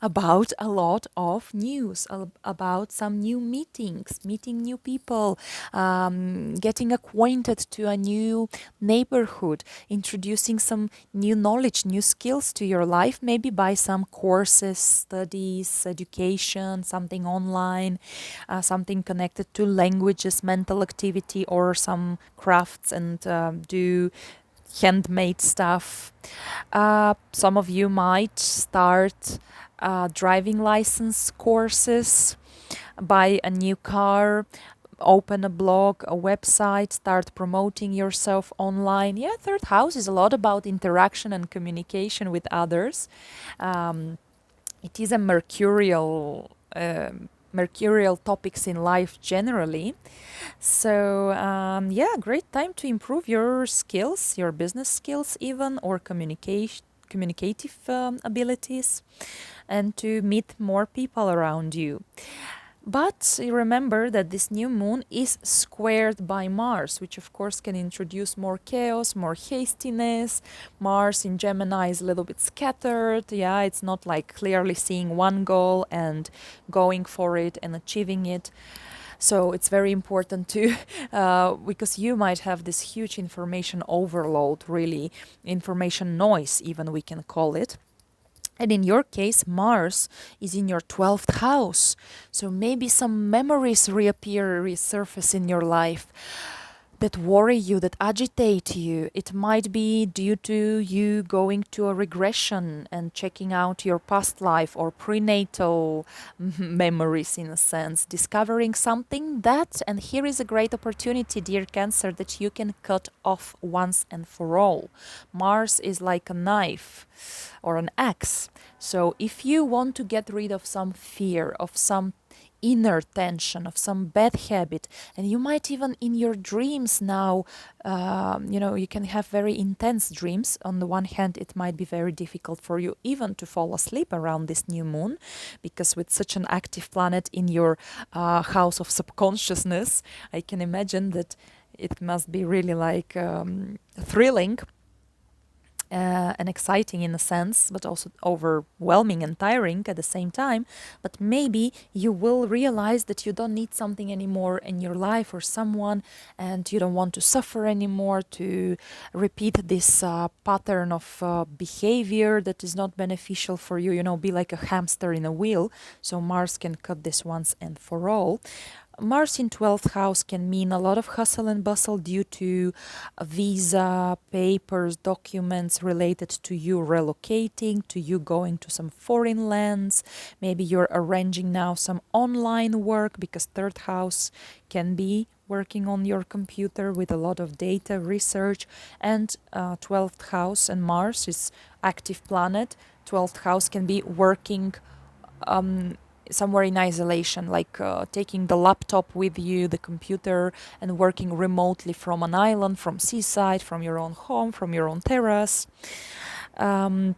about a lot of news, about some new meetings, meeting new people, getting acquainted to a new neighborhood, introducing some new knowledge, new skills to your life, maybe by some courses, studies, education, something online, something connected to languages, mental activity, or some crafts and do handmade stuff. Some of you might start driving license courses, buy a new car, open a blog, a website, start promoting yourself online. Yeah, third house is a lot about interaction and communication with others. It is a mercurial topics in life generally. So yeah, great time to improve your skills, your business skills even, or communicative abilities, and to meet more people around you. But remember that this new moon is squared by Mars, which of course can introduce more chaos, more hastiness. Mars in Gemini is a little bit scattered. Yeah, it's not like clearly seeing one goal and going for it and achieving it. So it's very important to, because you might have this huge information overload, really, information noise, even we can call it. And in your case, Mars is in your 12th house. So maybe some memories resurface in your life that worry you, that agitate you. It might be due to you going to a regression and checking out your past life or prenatal memories, in a sense, discovering something that, and here is a great opportunity, dear Cancer, that you can cut off once and for all. Mars is like a knife or an axe. So if you want to get rid of some fear, of some inner tension, of some bad habit, and you might even in your dreams now, you can have very intense dreams. On the one hand, it might be very difficult for you even to fall asleep around this new moon, because with such an active planet in your house of subconsciousness, I can imagine that it must be really like thrilling and exciting in a sense, but also overwhelming and tiring at the same time. But maybe you will realize that you don't need something anymore in your life or someone, and you don't want to suffer anymore, to repeat this pattern of behavior that is not beneficial for you, be like a hamster in a wheel. So Mars can cut this once and for all. Mars in 12th house can mean a lot of hustle and bustle due to visa, papers, documents related to you relocating, to you going to some foreign lands. Maybe you're arranging now some online work, because third house can be working on your computer with a lot of data research. And 12th house and Mars is active planet. 12th house can be working somewhere in isolation, like taking the laptop with you, the computer, and working remotely from an island, from seaside, from your own home, from your own terrace. Um,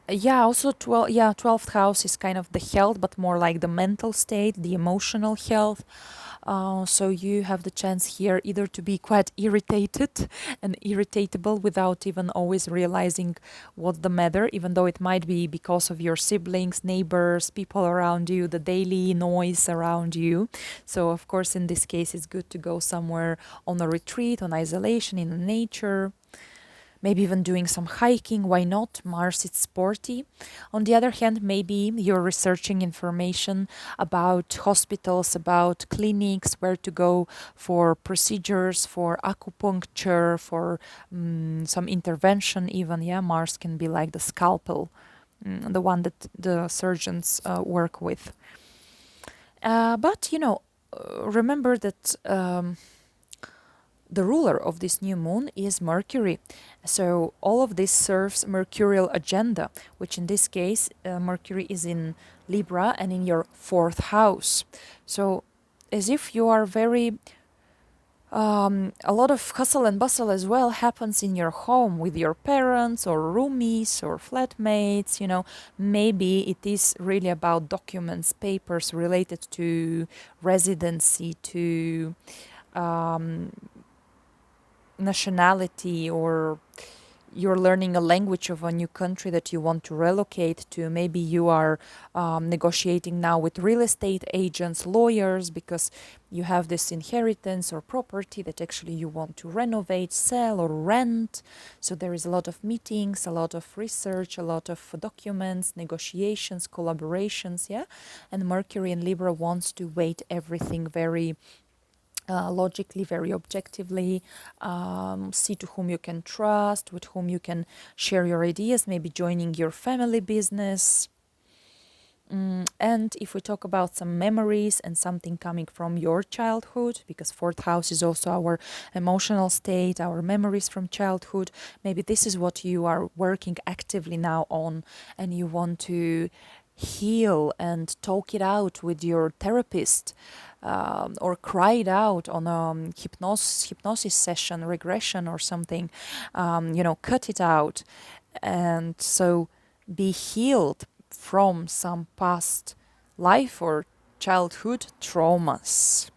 yeah, also 12th house is kind of the health, but more like the mental state, the emotional health. So you have the chance here either to be quite irritated and irritatable without even always realizing what's the matter, even though it might be because of your siblings, neighbors, people around you, the daily noise around you. So of course, in this case, it's good to go somewhere on a retreat, on isolation, in nature. Maybe even doing some hiking, why not? Mars, it's sporty. On the other hand, maybe you're researching information about hospitals, about clinics, where to go for procedures, for acupuncture, for some intervention even. Yeah, Mars can be like the scalpel, the one that the surgeons work with. But, remember that the ruler of this new moon is Mercury. So all of this serves mercurial agenda, which in this case, Mercury is in Libra and in your fourth house. So as if you are very a lot of hustle and bustle as well happens in your home with your parents or roomies or flatmates. Maybe it is really about documents, papers related to residency, to um, nationality, or you're learning a language of a new country that you want to relocate to. Maybe you are negotiating now with real estate agents, lawyers, because you have this inheritance or property that actually you want to renovate, sell, or rent. So there is a lot of meetings, a lot of research, a lot of documents, negotiations, collaborations, yeah? And Mercury in Libra wants to weight everything very logically, very objectively, see to whom you can trust, with whom you can share your ideas, maybe joining your family business. And if we talk about some memories and something coming from your childhood, because fourth house is also our emotional state, our memories from childhood, maybe this is what you are working actively now on, and you want to heal and talk it out with your therapist, or cry it out on a hypnosis session, regression or something. Cut it out, and so be healed from some past life or childhood traumas.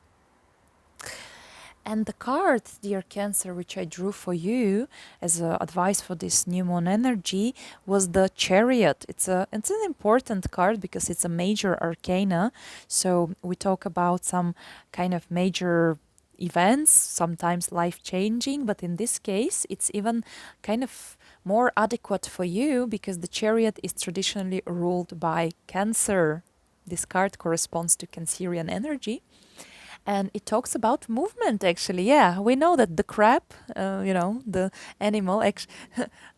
And the card, dear Cancer, which I drew for you as advice for this new moon energy, was the Chariot. It's an important card because it's a major arcana. So we talk about some kind of major events, sometimes life-changing, but in this case, it's even kind of more adequate for you because the Chariot is traditionally ruled by Cancer. This card corresponds to Cancerian energy. And it talks about movement, actually. Yeah, we know that the crab, the animal,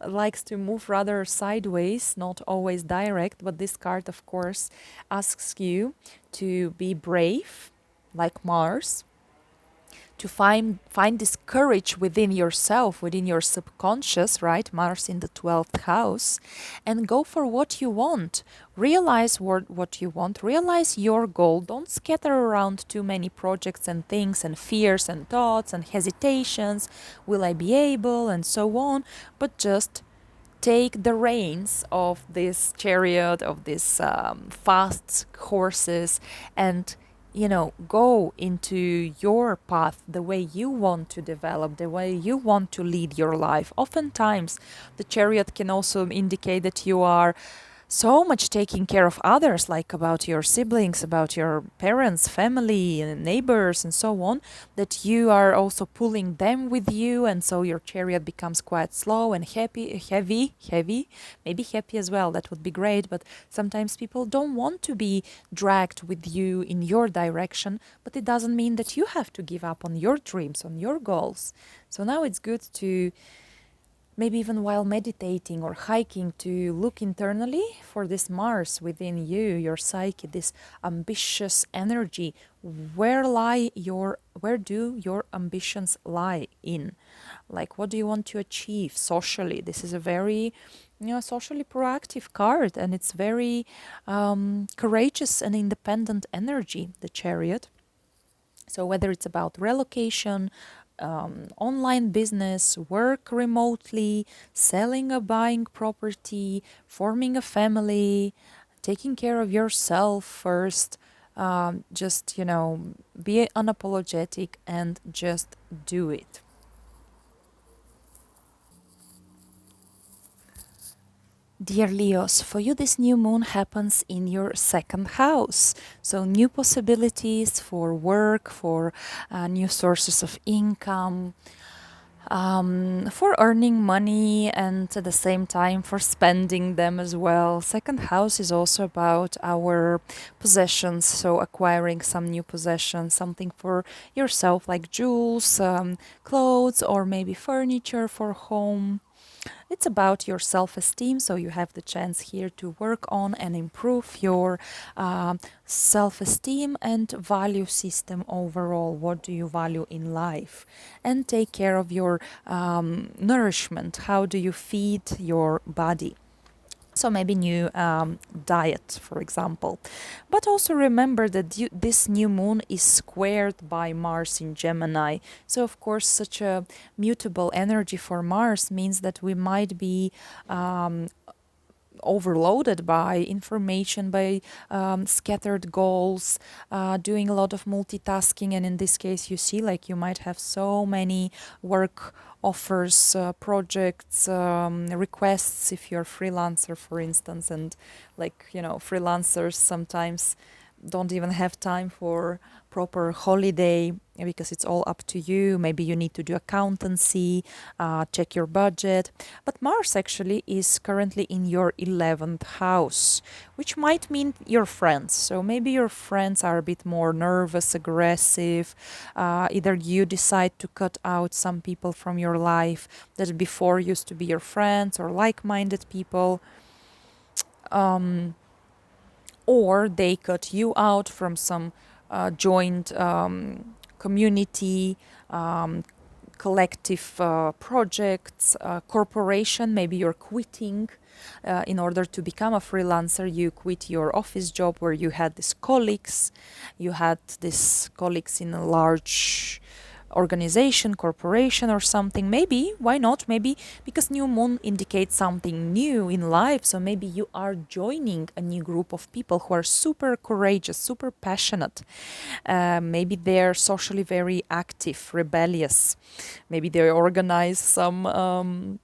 likes to move rather sideways, not always direct. But this card, of course, asks you to be brave, like Mars, to find this courage within yourself, within your subconscious, right? Mars in the 12th house, and go for what you want. Realize what you want, realize your goal. Don't scatter around too many projects and things and fears and thoughts and hesitations. Will I be able? And so on. But just take the reins of this chariot, of this fast horses, and go into your path, the way you want to develop, the way you want to lead your life. Oftentimes, the chariot can also indicate that you are so much taking care of others, like about your siblings, about your parents, family, and neighbors, and so on, that you are also pulling them with you, and so your chariot becomes quite slow and heavy, maybe happy as well. That would be great, but sometimes people don't want to be dragged with you in your direction, but it doesn't mean that you have to give up on your dreams, on your goals. So now it's good to, maybe even while meditating or hiking, to look internally for this Mars within you, your psyche, this ambitious energy. Where do your ambitions lie in? Like, what do you want to achieve socially? This is a very socially proactive card, and it's very courageous and independent energy, the Chariot. So whether it's about relocation, online business, work remotely, selling or buying property, forming a family, taking care of yourself first, just, be unapologetic and just do it. Dear Leos, for you this new moon happens in your second house. So new possibilities for work, for new sources of income, for earning money, and at the same time for spending them as well. Second house is also about our possessions, so acquiring some new possessions, something for yourself like jewels, clothes, or maybe furniture for home. It's about your self esteem, so you have the chance here to work on and improve your self esteem and value system overall. What do you value in life? And take care of your nourishment. How do you feed your body? So maybe new diet, for example. But also remember that this new moon is squared by Mars in Gemini. So of course, such a mutable energy for Mars means that we might be overloaded by information, by scattered goals, doing a lot of multitasking. And in this case, you see, like, you might have so many work offers, projects, requests if you're a freelancer, for instance. And like, freelancers sometimes don't even have time for proper holiday because it's all up to you. Maybe you need to do accountancy, check your budget. But Mars actually is currently in your 11th house, which might mean your friends. So maybe your friends are a bit more nervous, aggressive. Either you decide to cut out some people from your life that before used to be your friends or like-minded people. Or they cut you out from some joint community, collective projects, corporation. Maybe you're quitting in order to become a freelancer. You quit your office job where you had these colleagues. You had these colleagues in a large organization, corporation, or something. Maybe, why not? Maybe because new moon indicates something new in life. So maybe you are joining a new group of people who are super courageous, super passionate. Maybe they're socially very active, rebellious. Maybe they organize some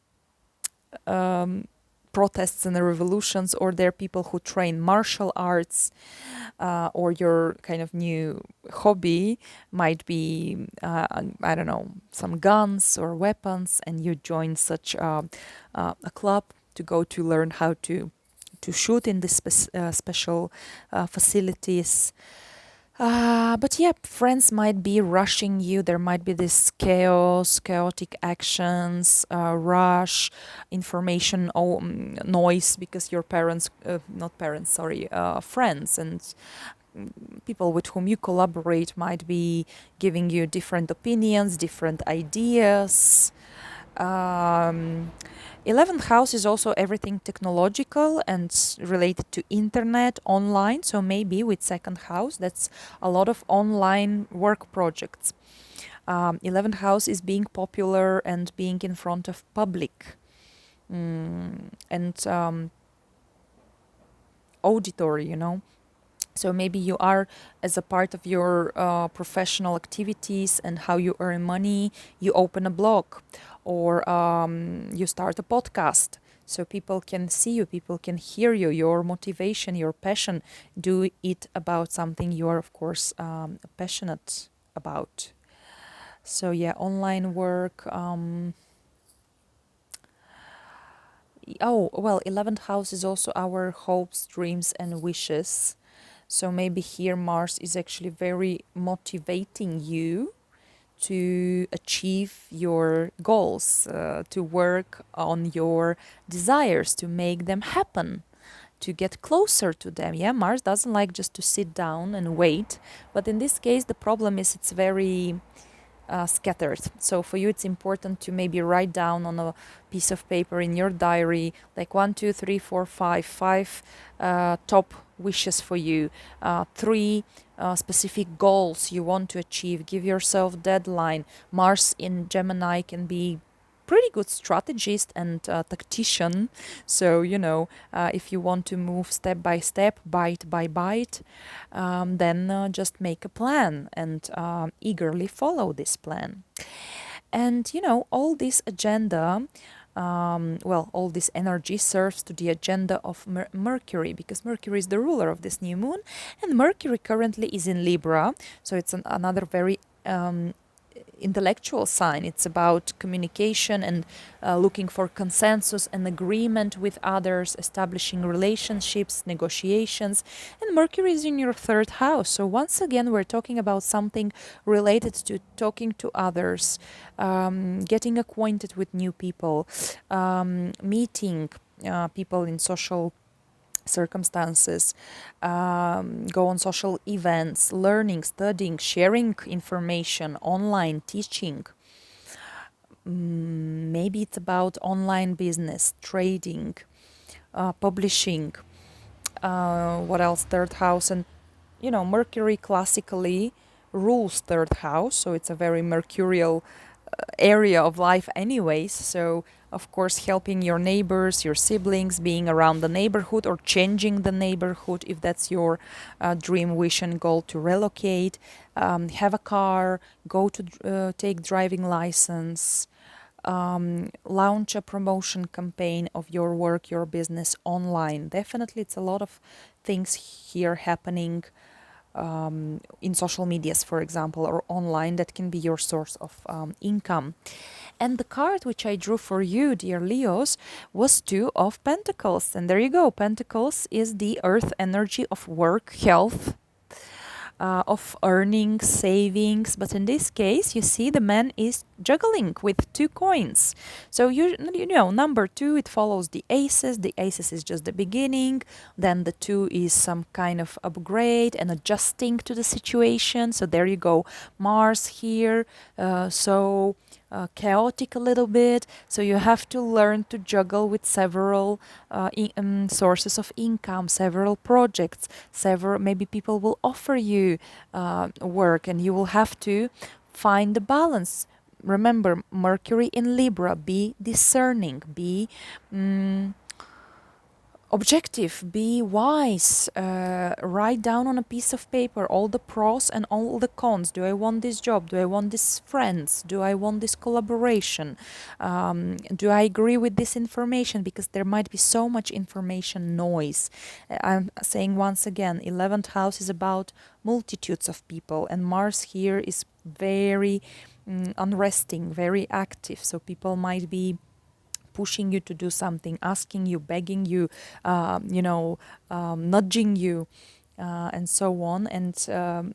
protests and revolutions, or they're people who train martial arts, or your kind of new hobby might be, I don't know, some guns or weapons, and you join such a club to go to learn how to shoot in these special facilities. But yeah, friends might be rushing you. There might be this chaos, chaotic actions, rush, information, noise, because your parents, not parents, sorry, friends and people with whom you collaborate might be giving you different opinions, different ideas. 11th house is also everything technological and related to internet, online. So maybe with second house, that's a lot of online work projects. 11th house is being popular and being in front of public. And auditory, So maybe you are, as a part of your professional activities and how you earn money, you open a blog, or you start a podcast. So people can see you, people can hear you, your motivation, your passion. Do it about something you are, of course, passionate about. So yeah, online work. 11th house is also our hopes, dreams, and wishes. So maybe here Mars is actually very motivating you to achieve your goals, to work on your desires, to make them happen, to get closer to them. Yeah, Mars doesn't like just to sit down and wait. But in this case, the problem is it's very scattered. So for you, it's important to maybe write down on a piece of paper in your diary, like 1, 2, 3, 4, 5, top wishes for you, 3 specific goals you want to achieve. Give yourself deadline. Mars in Gemini can be pretty good strategist and tactician. So, if you want to move step by step, bite by bite, then just make a plan and eagerly follow this plan. And, all this agenda, all this energy serves to the agenda of Mercury, because Mercury is the ruler of this new moon, and Mercury currently is in Libra. So it's another very intellectual sign. It's about communication and looking for consensus and agreement with others, establishing relationships, negotiations. And Mercury is in your 3rd house. So once again, we're talking about something related to talking to others, getting acquainted with new people, meeting people in social circumstances, go on social events, learning, studying, sharing information, online teaching. Maybe it's about online business, trading, publishing. What else? 3rd house. And, Mercury classically rules 3rd house. So it's a very mercurial area of life anyways. So of course helping your neighbors, your siblings, being around the neighborhood or changing the neighborhood if that's your dream, wish and goal to relocate, have a car, go to take driving license, launch a promotion campaign of your work, your business online. Definitely it's a lot of things here happening in social medias, for example, or online, that can be your source of income. And the card which I drew for you, dear Leos, was 2 of Pentacles. And there you go. Pentacles is the earth energy of work, health, of earning, savings. But in this case, you see the man is juggling with 2 coins. So you know, number 2, it follows the aces. The aces is just the beginning. Then the 2 is some kind of upgrade and adjusting to the situation. So there you go. Mars here. Chaotic a little bit, so you have to learn to juggle with several sources of income, several projects, maybe people will offer you work and you will have to find the balance. Remember, Mercury in Libra, be discerning, be objective, be wise, write down on a piece of paper all the pros and all the cons. Do I want this job? Do I want these friends? Do I want this collaboration? Do I agree with this information? Because there might be so much information noise. I'm saying once again, 11th house is about multitudes of people, and Mars here is very unresting, very active. So people might be pushing you to do something, asking you, begging you, nudging you, and so on. And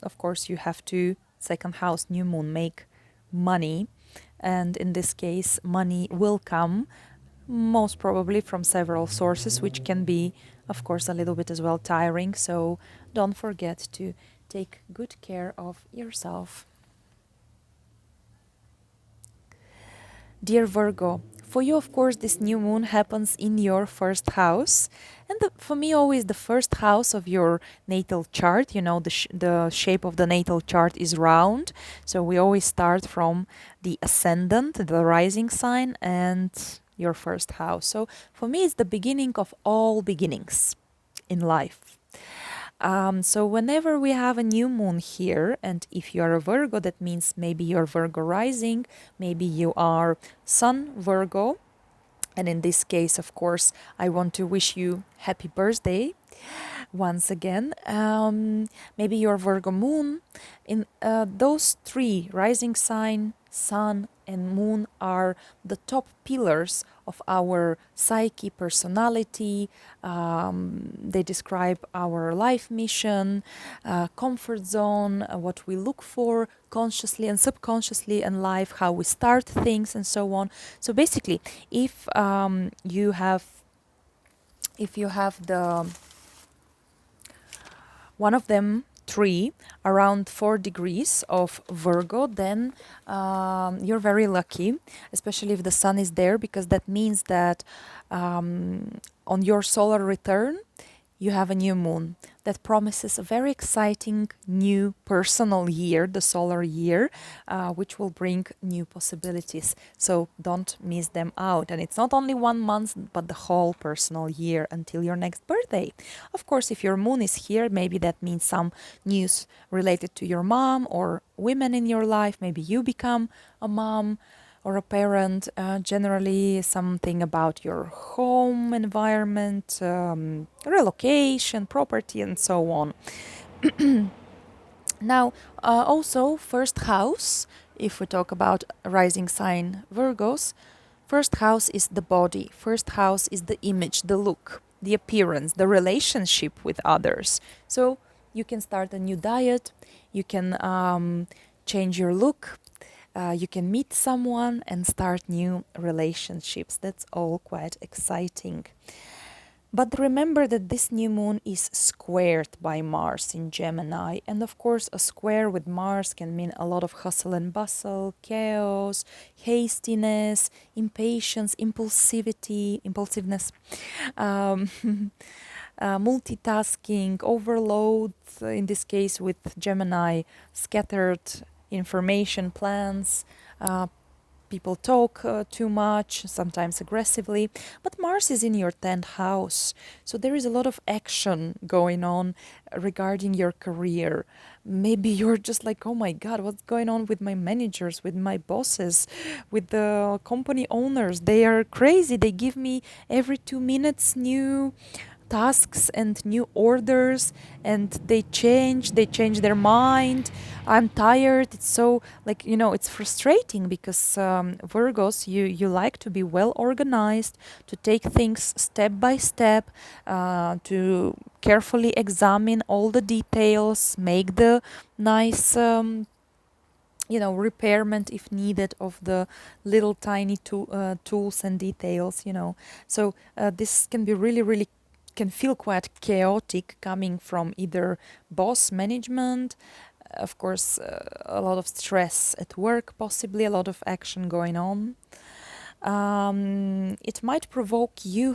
of course, you have to, 2nd house, new moon, make money. And in this case, money will come most probably from several sources, which can be, of course, a little bit as well tiring. So don't forget to take good care of yourself. Dear Virgo, for you, of course, this new moon happens in your 1st house. And for me, always the 1st house of your natal chart, the shape of the natal chart is round. So we always start from the ascendant, the rising sign, and your 1st house. So for me, it's the beginning of all beginnings in life. So whenever we have a new moon here, and if you are a Virgo, that means maybe you're Virgo rising, maybe you are Sun Virgo. And in this case, of course, I want to wish you happy birthday once again. Maybe your Virgo moon. In those 3, rising sign, sun and moon, are the top pillars of our psyche, personality. They describe our life mission, comfort zone, what we look for consciously and subconsciously in life, how we start things, and so on. So basically, if you have the one of them 3, around 4 degrees of Virgo, then you're very lucky, especially if the sun is there, because that means that on your solar return, you have a new moon that promises a very exciting new personal year, the solar year, which will bring new possibilities. So don't miss them out. And it's not only 1 month, but the whole personal year until your next birthday. Of course, if your moon is here, maybe that means some news related to your mom or women in your life. Maybe you become a mom or a parent, generally something about your home environment, relocation, property, and so on. Now, also, first house, if we talk about rising sign Virgos, first house is the body, first house is the image, the look, the appearance, the relationship with others. So you can start a new diet, you can change your look, you can meet someone and start new relationships. That's all quite exciting. But remember that this new moon is squared by Mars in Gemini. And of course, a square with Mars can mean a lot of hustle and bustle, chaos, hastiness, impatience, impulsiveness, um, multitasking, overload, in this case with Gemini, scattered information, plans. People talk too much, sometimes aggressively, but Mars is in your 10th house. So there is a lot of action going on regarding your career. Maybe you're just like, oh my God, what's going on with my managers, with my bosses, with the company owners? They are crazy. They give me every 2 minutes new tasks and new orders, and they change their mind. I'm tired. It's so, like, it's frustrating because Virgos, you like to be well organized, to take things step by step, to carefully examine all the details, make the nice repairment if needed of the little tiny tools and details. So this can be really can feel quite chaotic, coming from either boss management, of course, a lot of stress at work, possibly a lot of action going on. It might provoke you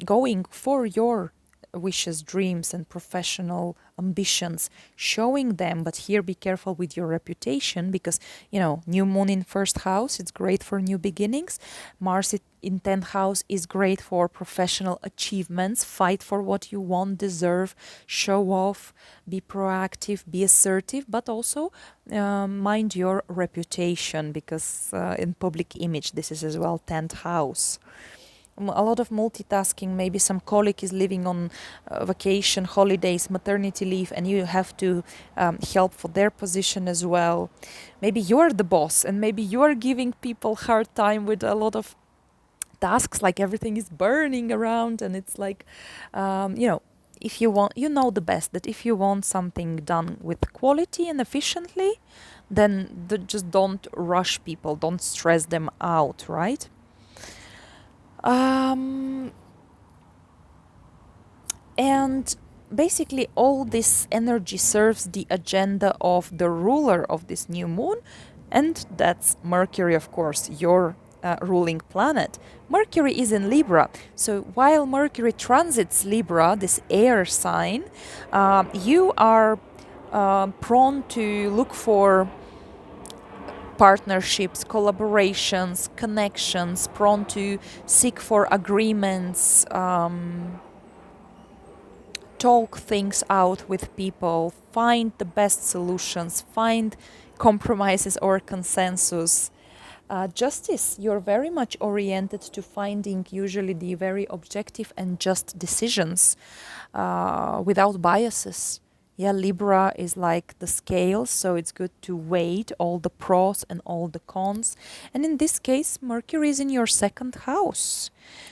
going for your wishes, dreams, and professional ambitions, showing them. But here, be careful with your reputation, because new moon in first house, it's great for new beginnings. Mars in 10th house is great for professional achievements. Fight for what you want, deserve, show off, be proactive, be assertive, but also mind your reputation, because in public image, this is as well 10th house. A lot of multitasking. Maybe some colleague is living on vacation, holidays, maternity leave, and you have to help for their position as well. Maybe you're the boss, and maybe you're giving people hard time with a lot of tasks, like everything is burning around, and it's like, if you want, the best, that if you want something done with quality and efficiently, then just don't rush people, don't stress them out, right? And basically, all this energy serves the agenda of the ruler of this new moon, and that's Mercury, of course, your ruling planet. Mercury is in Libra, so while Mercury transits Libra, this air sign, you are prone to look for partnerships, collaborations, connections, prone to seek for agreements, talk things out with people, find the best solutions, find compromises or consensus. Justice, you're very much oriented to finding usually the very objective and just decisions without biases. Yeah, Libra is like the scales, so it's good to weigh all the pros and all the cons. And in this case, Mercury is in your second house.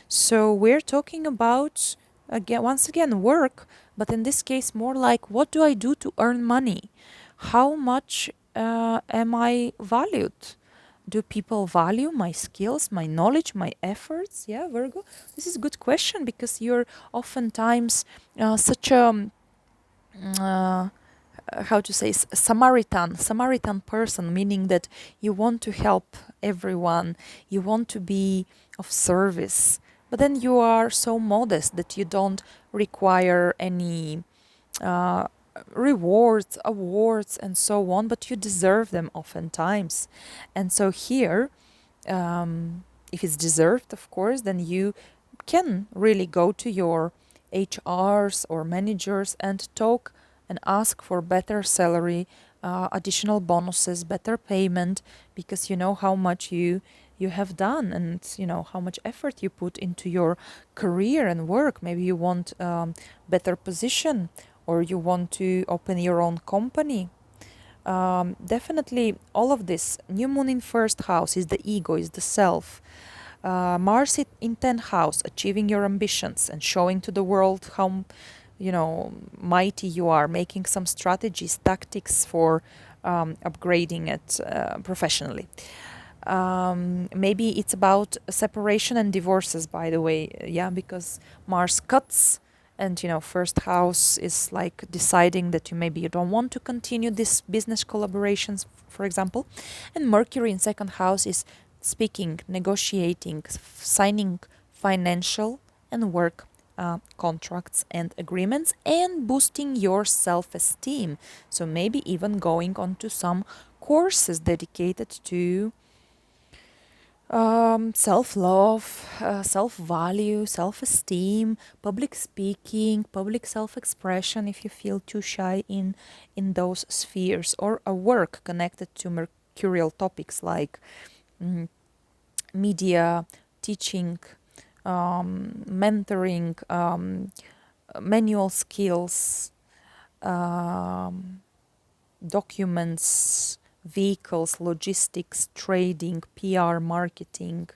So we're talking about, once again, work, but in this case, more like, what do I do to earn money? How much am I valued? Do people value my skills, my knowledge, my efforts? Yeah, Virgo, this is a good question, because you're oftentimes such a uh, how to say, Samaritan person, meaning that you want to help everyone, you want to be of service, but then you are so modest that you don't require any uh, rewards, awards, and so on, but you deserve them oftentimes. And so here, if it's deserved, of course, then you can really go to your HRs or managers and talk and ask for better salary, additional bonuses, better payment, because you know how much you have done, and you know how much effort you put into your career and work. Maybe you want better position, or you want to open your own company. Definitely all of this. New moon in first house is the ego, is the self. Mars in 10th house, achieving your ambitions and showing to the world how, you know, mighty you are, making some strategies, tactics for upgrading it professionally. Maybe it's about separation and divorces, by the way, yeah, because Mars cuts, and you know, first house is like deciding that you don't want to continue this business collaborations, for example, and Mercury in second house is speaking, negotiating, signing financial and work contracts and agreements, and boosting your self-esteem. So maybe even going on to some courses dedicated to self-love, self-value, self-esteem, public speaking, public self-expression if you feel too shy in those spheres, or a work connected to mercurial topics like media, teaching, mentoring, manual skills, um, documents, vehicles, logistics, trading, PR, marketing,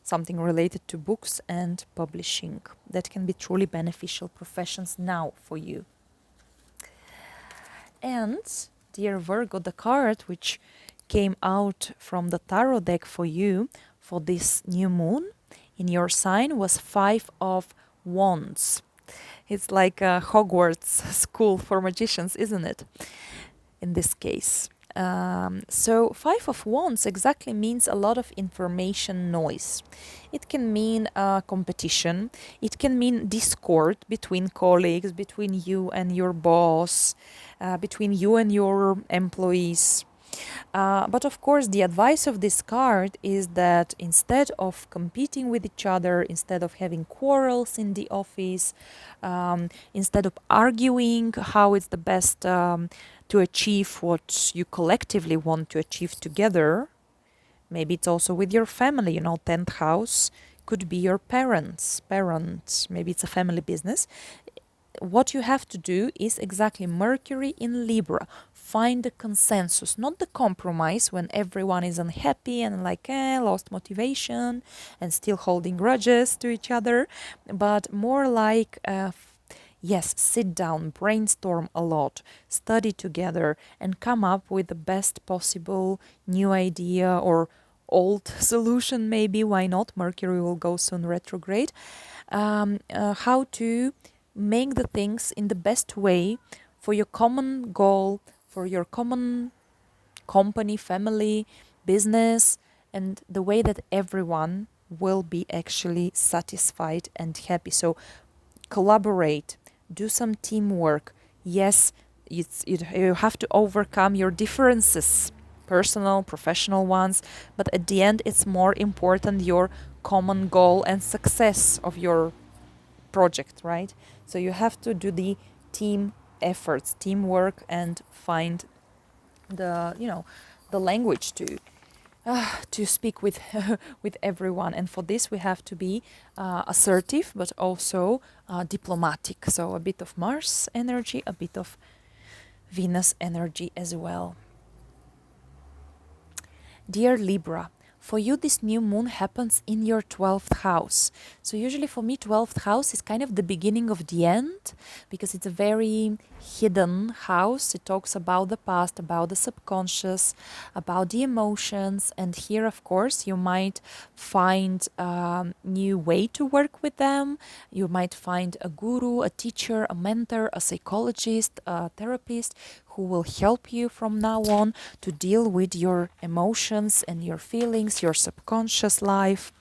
something related to books and publishing. That can be truly beneficial professions now for you. And, dear Virgo, the card which came out from the tarot deck for you for this new moon in your sign was Five of Wands. It's like a Hogwarts school for magicians, isn't it? In this case. So Five of Wands exactly means a lot of information noise. It can mean competition. It can mean discord between colleagues, between you and your boss, between you and your employees. But of course, the advice of this card is that instead of competing with each other, instead of having quarrels in the office, instead of arguing how it's the best to achieve what you collectively want to achieve together, maybe it's also with your family, you know, 10th house could be your parents, maybe it's a family business. What you have to do is exactly Mercury in Libra. Find the consensus, not the compromise when everyone is unhappy and like lost motivation and still holding grudges to each other, but more like yes, sit down, brainstorm a lot, study together, and come up with the best possible new idea or old solution, maybe. Why not? Mercury will go soon retrograde. How to make the things in the best way for your common goal, for your common company, family, business, and the way that everyone will be actually satisfied and happy. So collaborate, do some teamwork. Yes, you have to overcome your differences, personal, professional ones, but at the end, it's more important your common goal and success of your project, right? So you have to do the team efforts, teamwork, and find the the language to speak with with everyone. And for this, we have to be assertive, but also diplomatic. So a bit of Mars energy, a bit of Venus energy as well. Dear Libra, For you, this new moon happens in your 12th house. So usually for me, 12th house is kind of the beginning of the end, because it's a very hidden house. It talks about the past, about the subconscious, about the emotions. And here, of course, you might find a new way to work with them. You might find a guru, a teacher, a mentor, a psychologist, a therapist who will help you from now on to deal with your emotions and your feelings, your subconscious life,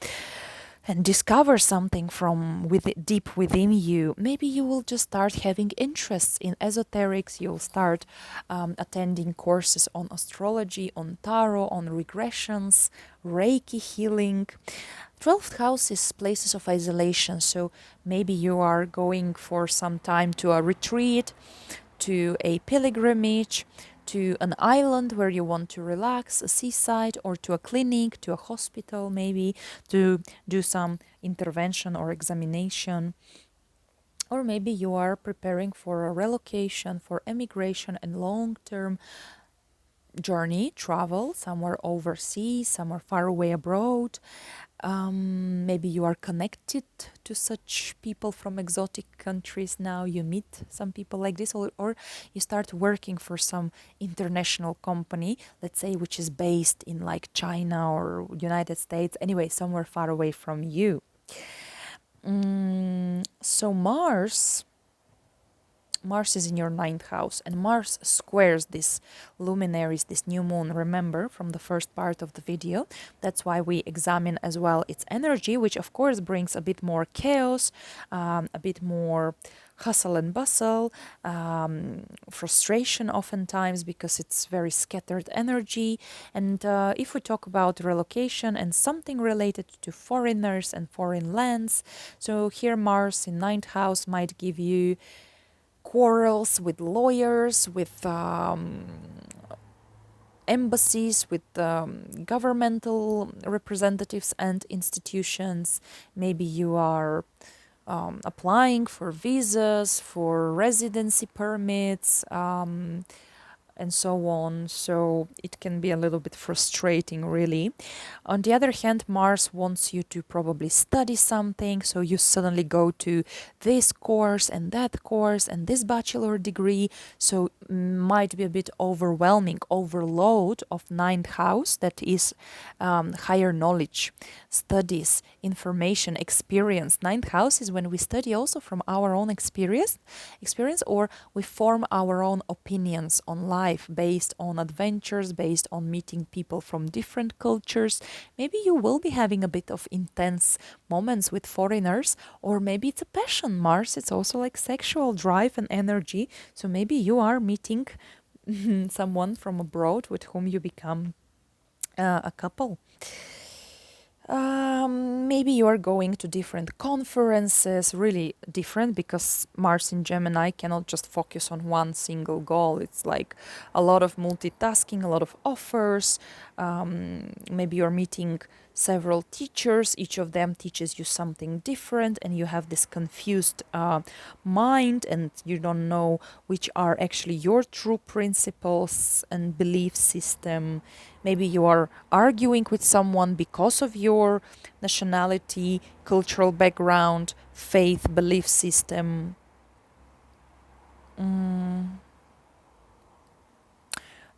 and discover something from deep within you. Maybe you will just start having interests in esoterics. You'll start attending courses on astrology, on tarot, on regressions, Reiki healing. 12th house is places of isolation, so maybe you are going for some time to a retreat, to a pilgrimage, to an island where you want to relax, a seaside, or to a clinic, to a hospital, maybe to do some intervention or examination. Or maybe you are preparing for a relocation, for emigration and long-term journey, travel, somewhere overseas, somewhere far away abroad. Maybe you are connected to such people from exotic countries now. You meet some people like this, or you start working for some international company, let's say, which is based in like China or United States, anyway, somewhere far away from you. So Mars is in your ninth house, and Mars squares this luminaries, this new moon, remember, from the first part of the video. That's why we examine as well its energy, which of course brings a bit more chaos, a bit more hustle and bustle, frustration oftentimes, because it's very scattered energy. And if we talk about relocation and something related to foreigners and foreign lands, so here Mars in ninth house might give you quarrels with lawyers, with embassies, with governmental representatives and institutions. Maybe you are applying for visas, for residency permits, and so on. So it can be a little bit frustrating, really. On the other hand, Mars wants you to probably study something, so you suddenly go to this course and that course and this bachelor degree. So might be a bit overwhelming, overload of ninth house, that is higher knowledge, studies, information, experience. Ninth house is when we study also from our own experience, or we form our own opinions on life based on adventures, based on meeting people from different cultures. Maybe you will be having a bit of intense moments with foreigners, or maybe it's a passion. Mars, it's also like sexual drive and energy. So maybe you are meeting someone from abroad with whom you become a couple. Maybe you are going to different conferences, really different, because Mars in Gemini cannot just focus on one single goal. It's like a lot of multitasking, a lot of offers. Maybe you're meeting several teachers, each of them teaches you something different, and you have this confused mind, and you don't know which are actually your true principles and belief system. Maybe you are arguing with someone because of your nationality, cultural background, faith, belief system.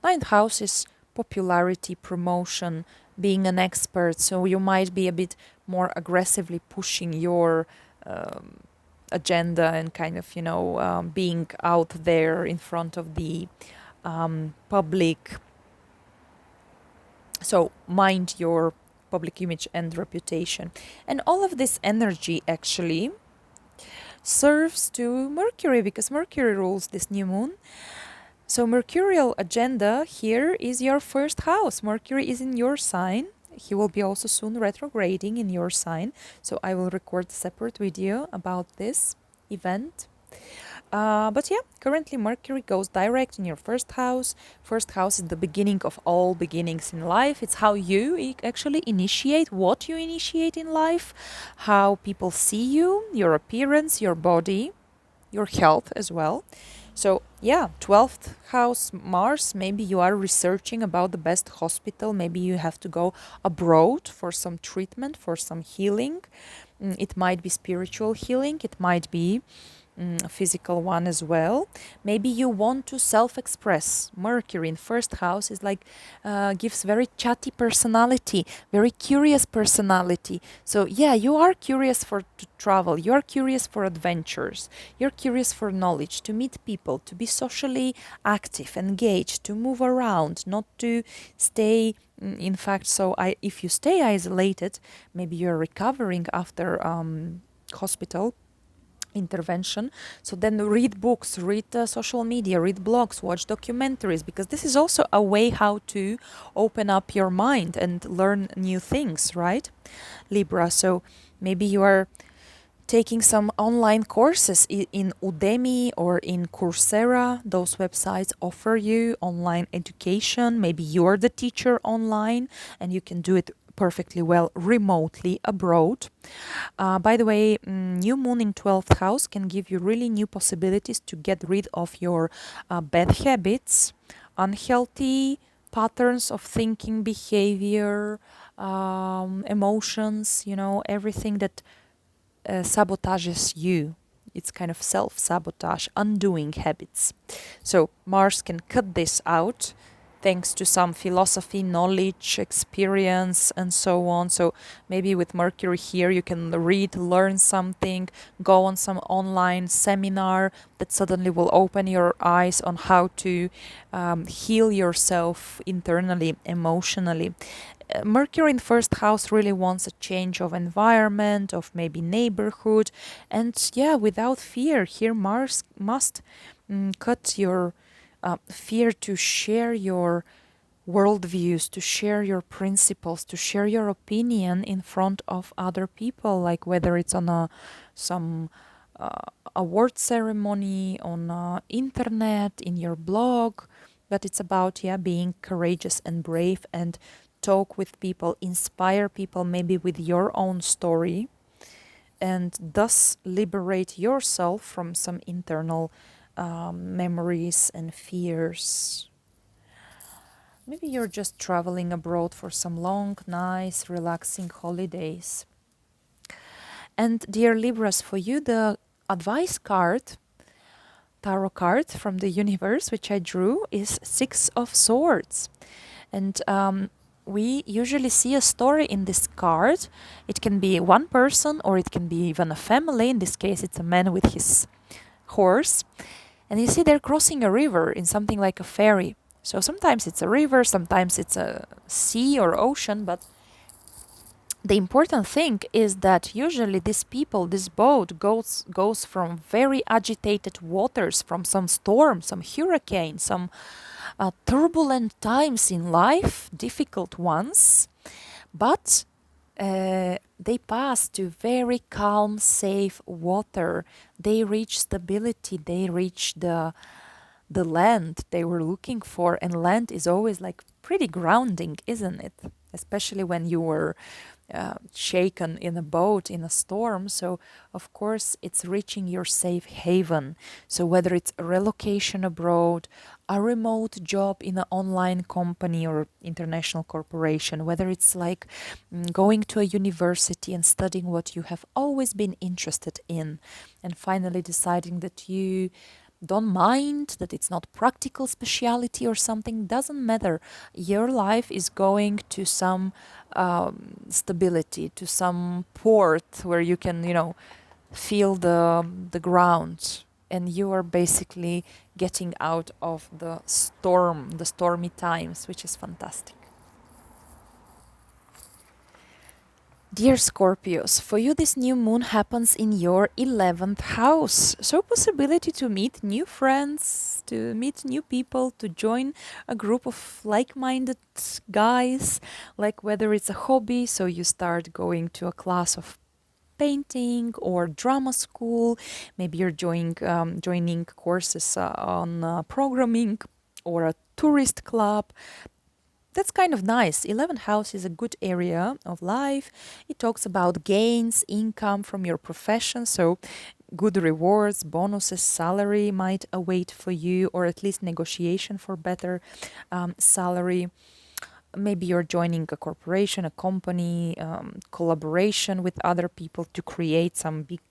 Ninth house is popularity, promotion, being an expert. So you might be a bit more aggressively pushing your agenda and kind of, being out there in front of the public. So mind your public image and reputation. And all of this energy actually serves to Mercury, because Mercury rules this new moon. So mercurial agenda here is your first house. Mercury is in your sign. He will be also soon retrograding in your sign. So I will record a separate video about this event. But yeah, currently Mercury goes direct in your first house. First house is the beginning of all beginnings in life. It's how you actually initiate, what you initiate in life, how people see you, your appearance, your body, your health as well. So yeah, 12th house Mars, maybe you are researching about the best hospital, maybe you have to go abroad for some treatment, for some healing. It might be spiritual healing, it might be a physical one as well. Maybe you want to self-express. Mercury in first house is like gives very chatty personality, very curious personality. So yeah, you are curious for to travel, you are curious for adventures, you're curious for knowledge, to meet people, to be socially active, engaged, to move around, not to stay. In fact, so if you stay isolated, maybe you're recovering after hospital intervention. So then read books, read social media, read blogs, watch documentaries, because this is also a way how to open up your mind and learn new things, right, Libra? So maybe you are taking some online courses in Udemy or in Coursera. Those websites offer you online education. Maybe you're the teacher online and you can do it perfectly well remotely abroad. By the way, new moon in 12th house can give you really new possibilities to get rid of your bad habits, unhealthy patterns of thinking, behavior, emotions, everything that sabotages you. It's kind of self-sabotage, undoing habits. So Mars can cut this out thanks to some philosophy, knowledge, experience, and so on. So maybe with Mercury here, you can read, learn something, go on some online seminar that suddenly will open your eyes on how to heal yourself internally, emotionally. Mercury in first house really wants a change of environment, of maybe neighborhood. And yeah, without fear, here Mars must cut your fear to share your worldviews, to share your principles, to share your opinion in front of other people, like whether it's on some award ceremony, on internet, in your blog. But it's about, yeah, being courageous and brave and talk with people, inspire people maybe with your own story, and thus liberate yourself from some internal memories and fears. Maybe you're just traveling abroad for some long, nice, relaxing holidays. And dear Libras, for you, the advice card, tarot card from the universe, which I drew, is Six of Swords. And we usually see a story in this card. It can be one person or it can be even a family. In this case, it's a man with his horse. And you see they're crossing a river in something like a ferry. So sometimes it's a river, sometimes it's a sea or ocean, but the important thing is that usually this boat goes from very agitated waters, from some storm, some hurricane, some turbulent times in life, difficult ones, but they pass to very calm, safe water. They reach stability. They reach the land they were looking for, and land is always like pretty grounding, isn't it? Especially when you were shaken in a boat in a storm. So of course it's reaching your safe haven. So whether it's a relocation abroad, a remote job in an online company or international corporation, whether it's like going to a university and studying what you have always been interested in, and finally deciding that you don't mind, that it's not practical speciality or something, doesn't matter. Your life is going to some stability, to some port where you can, feel the ground, and you are basically getting out of the storm, the stormy times, which is fantastic. Dear Scorpios, for you this new moon happens in your 11th house. So possibility to meet new friends, to meet new people, to join a group of like-minded guys, like whether it's a hobby, so you start going to a class of painting or drama school, maybe you're joining courses on programming or a tourist club. That's kind of nice. 11th house is a good area of life. It talks about gains, income from your profession. So good rewards, bonuses, salary might await for you, or at least negotiation for better salary. Maybe you're joining a corporation, a company, collaboration with other people to create some big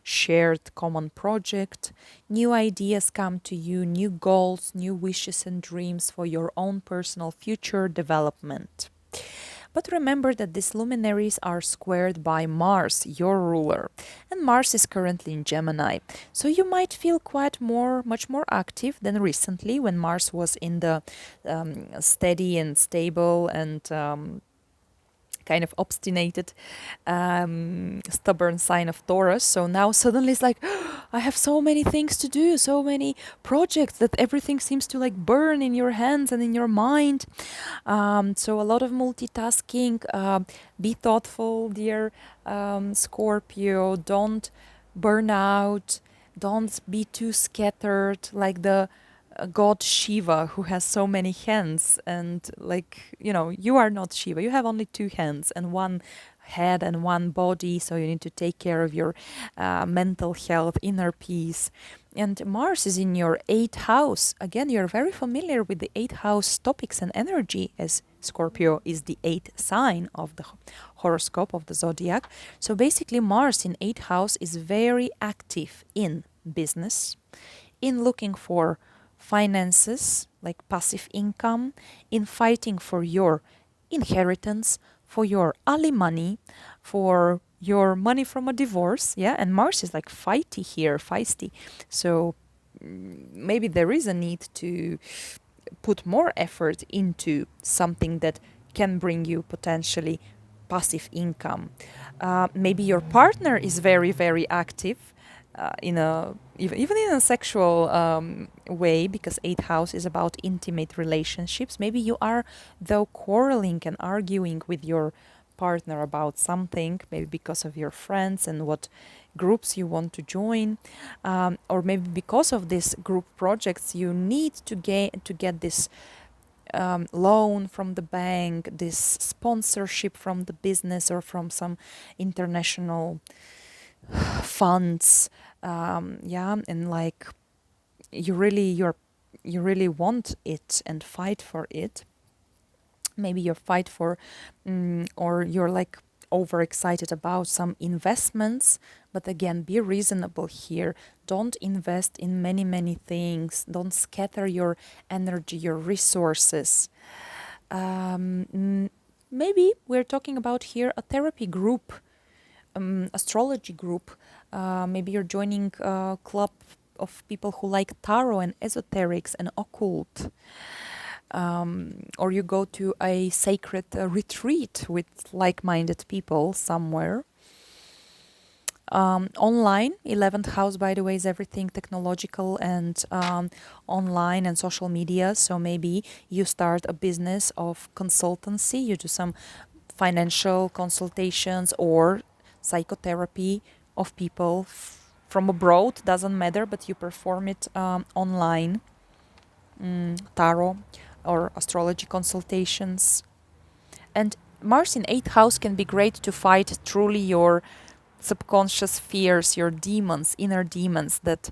shared common project. New ideas come to you, new goals, new wishes and dreams for your own personal future development. But remember that these luminaries are squared by Mars, your ruler, and Mars is currently in Gemini. So you might feel much more active than recently when Mars was in the steady and stable and kind of obstinate, stubborn sign of Taurus. So now suddenly it's like, I have so many things to do, so many projects that everything seems to like burn in your hands and in your mind. So a lot of multitasking. Be thoughtful, dear Scorpio. Don't burn out. Don't be too scattered like the god Shiva, who has so many hands. And like, you are not Shiva. You have only two hands and one head and one body. So you need to take care of your mental health, inner peace. And Mars is in your 8th house. Again, you're very familiar with the 8th house topics and energy, as Scorpio is the 8th sign of the horoscope of the zodiac. So basically, Mars in 8th house is very active in business, in looking for finances, like passive income, in fighting for your inheritance, for your alimony, for your money from a divorce. Yeah, and Mars is like fighty here, feisty. So maybe there is a need to put more effort into something that can bring you potentially passive income. Maybe your partner is very, very active in a even in a sexual way, because 8th house is about intimate relationships. Maybe you are though quarreling and arguing with your partner about something, maybe because of your friends and what groups you want to join, or maybe because of these group projects you need to get this loan from the bank, this sponsorship from the business or from some international funds. And like you really want it and fight for it. Maybe you fight for or you're like overexcited about some investments, but again, be reasonable here. Don't invest in many things. Don't scatter your energy, your resources. Maybe we're talking about here a therapy group, astrology group. Maybe you're joining a club of people who like tarot and esoterics and occult. Or you go to a sacred retreat with like-minded people somewhere. Online, 11th house, by the way, is everything technological and online and social media. So maybe you start a business of consultancy. You do some financial consultations or psychotherapy of people from abroad. Doesn't matter, but you perform it online. Tarot or astrology consultations. And Mars in 8th house can be great to fight truly your subconscious fears, your demons, inner demons that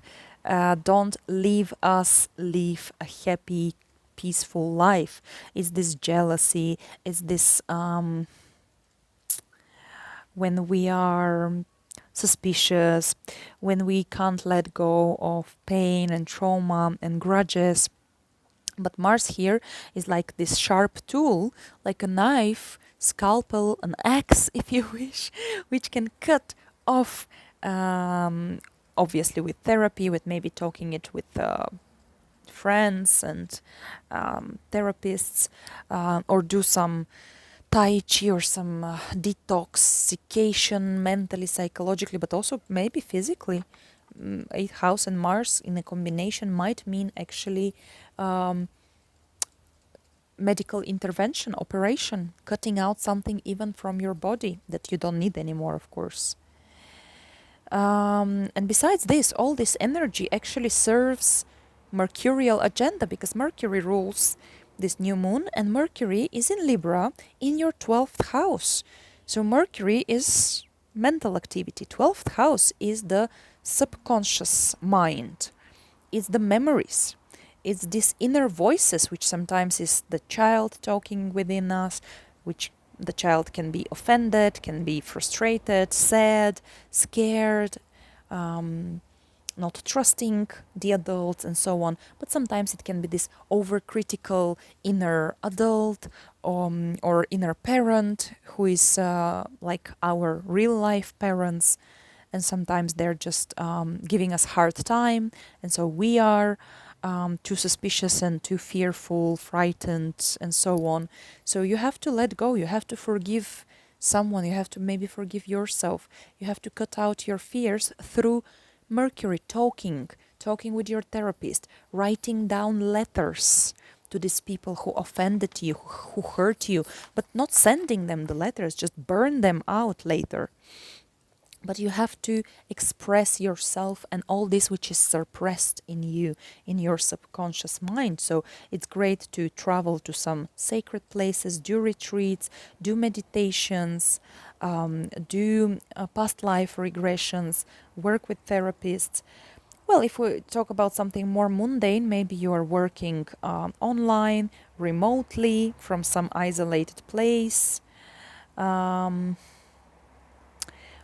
don't leave us live a happy, peaceful life. It's this jealousy, it's this when we are suspicious, when we can't let go of pain and trauma and grudges. But Mars here is like this sharp tool, like a knife, scalpel, an axe, if you wish, which can cut off, obviously with therapy, with maybe talking it with friends and therapists, or do some Tai Chi or some detoxification mentally, psychologically, but also maybe physically. 8th house and Mars in a combination might mean actually medical intervention, operation, cutting out something even from your body that you don't need anymore, of course. And besides this, all this energy actually serves mercurial agenda, because Mercury rules this new moon, and Mercury is in Libra in your 12th house. So Mercury is mental activity. 12th house is the subconscious mind. It's the memories. It's these inner voices, which sometimes is the child talking within us, which the child can be offended, can be frustrated, sad, scared, not trusting the adults and so on. But sometimes it can be this overcritical inner adult, or inner parent who is like our real life parents, and sometimes they're just giving us hard time, and so we are too suspicious and too fearful, frightened, and so on. So you have to let go, you have to forgive someone, you have to maybe forgive yourself, you have to cut out your fears through Mercury, talking with your therapist, writing down letters to these people who offended you, who hurt you, but not sending them the letters, just burn them out later. But you have to express yourself and all this which is suppressed in you, in your subconscious mind. So it's great to travel to some sacred places, do retreats, do meditations, do past life regressions, work with therapists. Well, if we talk about something more mundane, maybe you are working online, remotely, from some isolated place.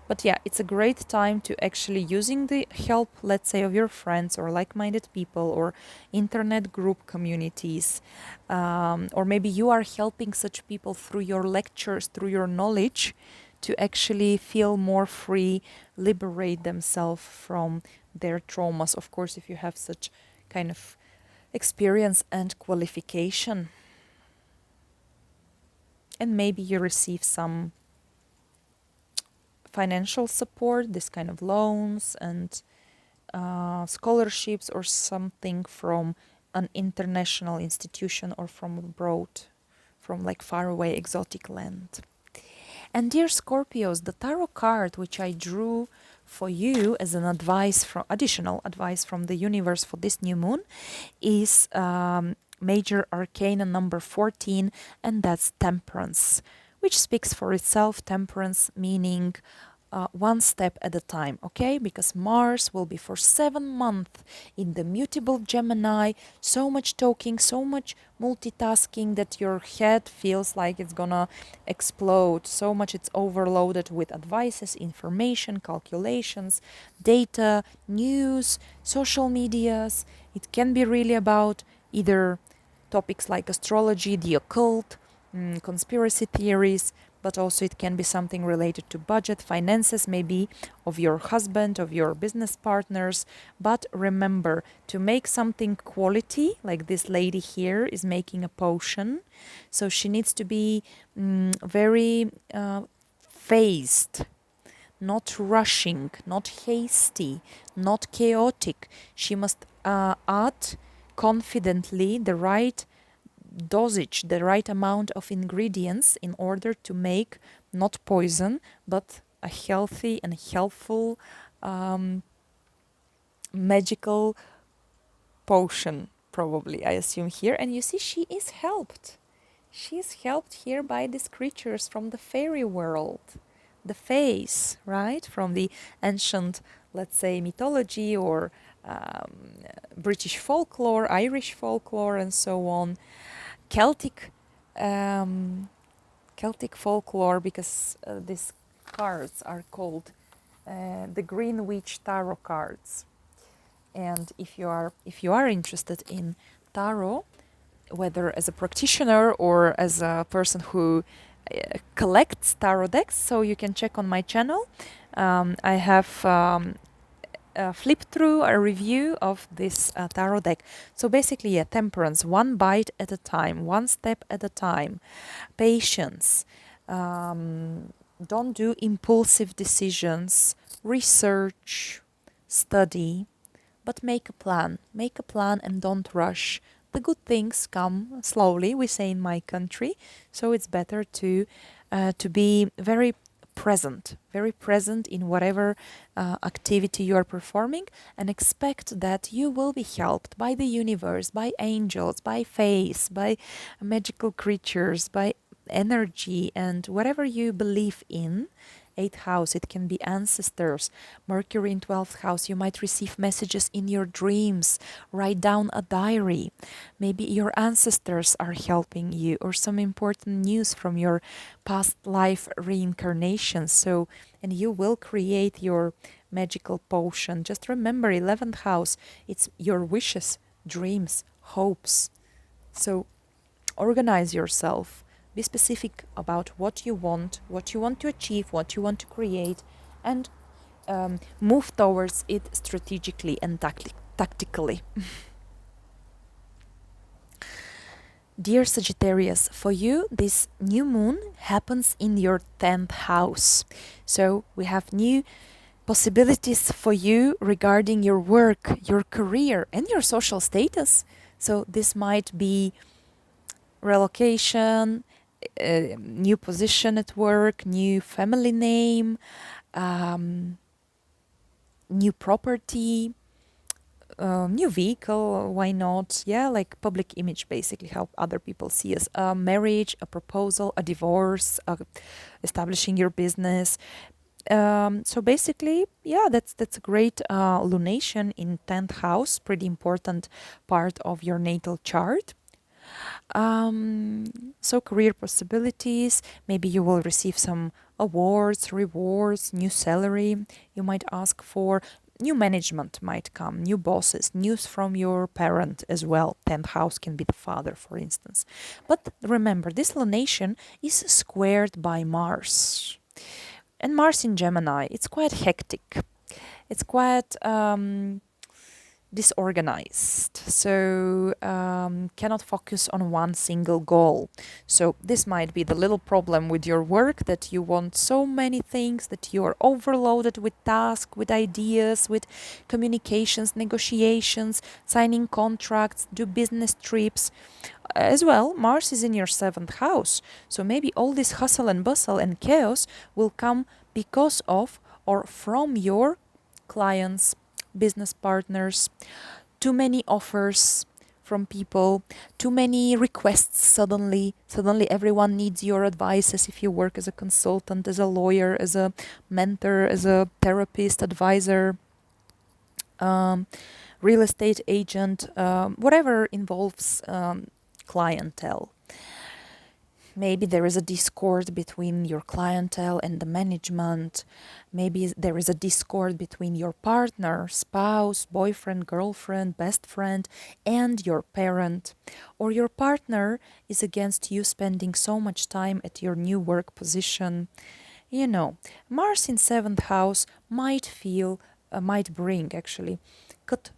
But yeah, it's a great time to actually using the help, let's say, of your friends or like-minded people or internet group communities. Or maybe you are helping such people through your lectures, through your knowledge, to actually feel more free, liberate themselves from their traumas. Of course, if you have such kind of experience and qualification. And maybe you receive some financial support, this kind of loans and scholarships or something from an international institution or from abroad, from like far away exotic land. And dear Scorpios, the tarot card which I drew for you as an advice, from additional advice from the universe for this new moon, is Major Arcana number 14, and that's Temperance, which speaks for itself. Temperance meaning one step at a time, okay? Because Mars will be for 7 months in the mutable Gemini, so much talking, so much multitasking that your head feels like it's gonna explode, so much it's overloaded with advices, information, calculations, data, news, social medias. It can be really about either topics like astrology, the occult, conspiracy theories, but also it can be something related to budget, finances, maybe of your husband, of your business partners. But remember to make something quality, like this lady here is making a potion. So she needs to be very phased, not rushing, not hasty, not chaotic. She must add confidently the right dosage, the right amount of ingredients in order to make not poison, but a healthy and helpful magical potion, probably, I assume here. And you see, she is helped. She is helped here by these creatures from the fairy world, the fays, right? From the ancient, let's say, mythology or British folklore, Irish folklore, and so on. Celtic folklore, because these cards are called the Green Witch Tarot cards. And if you are interested in tarot, whether as a practitioner or as a person who collects tarot decks, so you can check on my channel. I have flip through a review of this tarot deck. So basically, yeah, temperance, one bite at a time, one step at a time, patience, don't do impulsive decisions, research, study, but make a plan and don't rush. The good things come slowly, we say in my country, so it's better to be very present in whatever activity you are performing, and expect that you will be helped by the universe, by angels, by faith, by magical creatures, by energy, and whatever you believe in, 8th house, it can be ancestors. Mercury in 12th house, you might receive messages in your dreams. Write down a diary. Maybe your ancestors are helping you, or some important news from your past life reincarnation. So, and you will create your magical potion. Just remember, 11th house, it's your wishes, dreams, hopes. So organize yourself. Be specific about what you want to achieve, what you want to create, and move towards it strategically and tactically. Dear Sagittarius, for you, this new moon happens in your 10th house. So we have new possibilities for you regarding your work, your career, and your social status. So this might be relocation, new position at work, new family name, new property, new vehicle, why not? Yeah, like public image, basically, how other people see us. A marriage, a proposal, a divorce, establishing your business. So basically, yeah, that's a great lunation in 10th house, pretty important part of your natal chart. So career possibilities, maybe you will receive some awards, rewards, new salary. You might ask for new management might come, new bosses, news from your parent as well. 10th house can be the father, for instance. But remember, this lunation is squared by Mars. And Mars in Gemini, it's quite hectic. It's quite disorganized, so cannot focus on one single goal. So this might be the little problem with your work, that you want so many things, that you are overloaded with tasks, with ideas, with communications, negotiations, signing contracts, do business trips. As well, Mars is in your 7th house, so maybe all this hustle and bustle and chaos will come because of or from your clients, business partners, too many offers from people, too many requests suddenly. Suddenly everyone needs your advices if you work as a consultant, as a lawyer, as a mentor, as a therapist, advisor, real estate agent, whatever involves clientele. Maybe there is a discord between your clientele and the management. Maybe there is a discord between your partner, spouse, boyfriend, girlfriend, best friend, and your parent. Or your partner is against you spending so much time at your new work position. You know, Mars in 7th house might bring actually, cut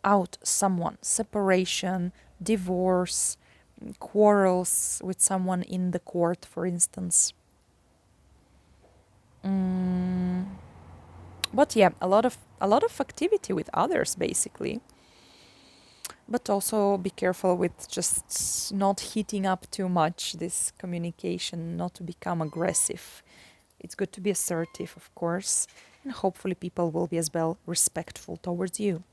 out someone, separation, divorce, quarrels with someone in the court, for instance. But yeah, a lot of activity with others, basically. But also be careful with just not heating up too much this communication, not to become aggressive. It's good to be assertive, of course, and hopefully people will be as well respectful towards you.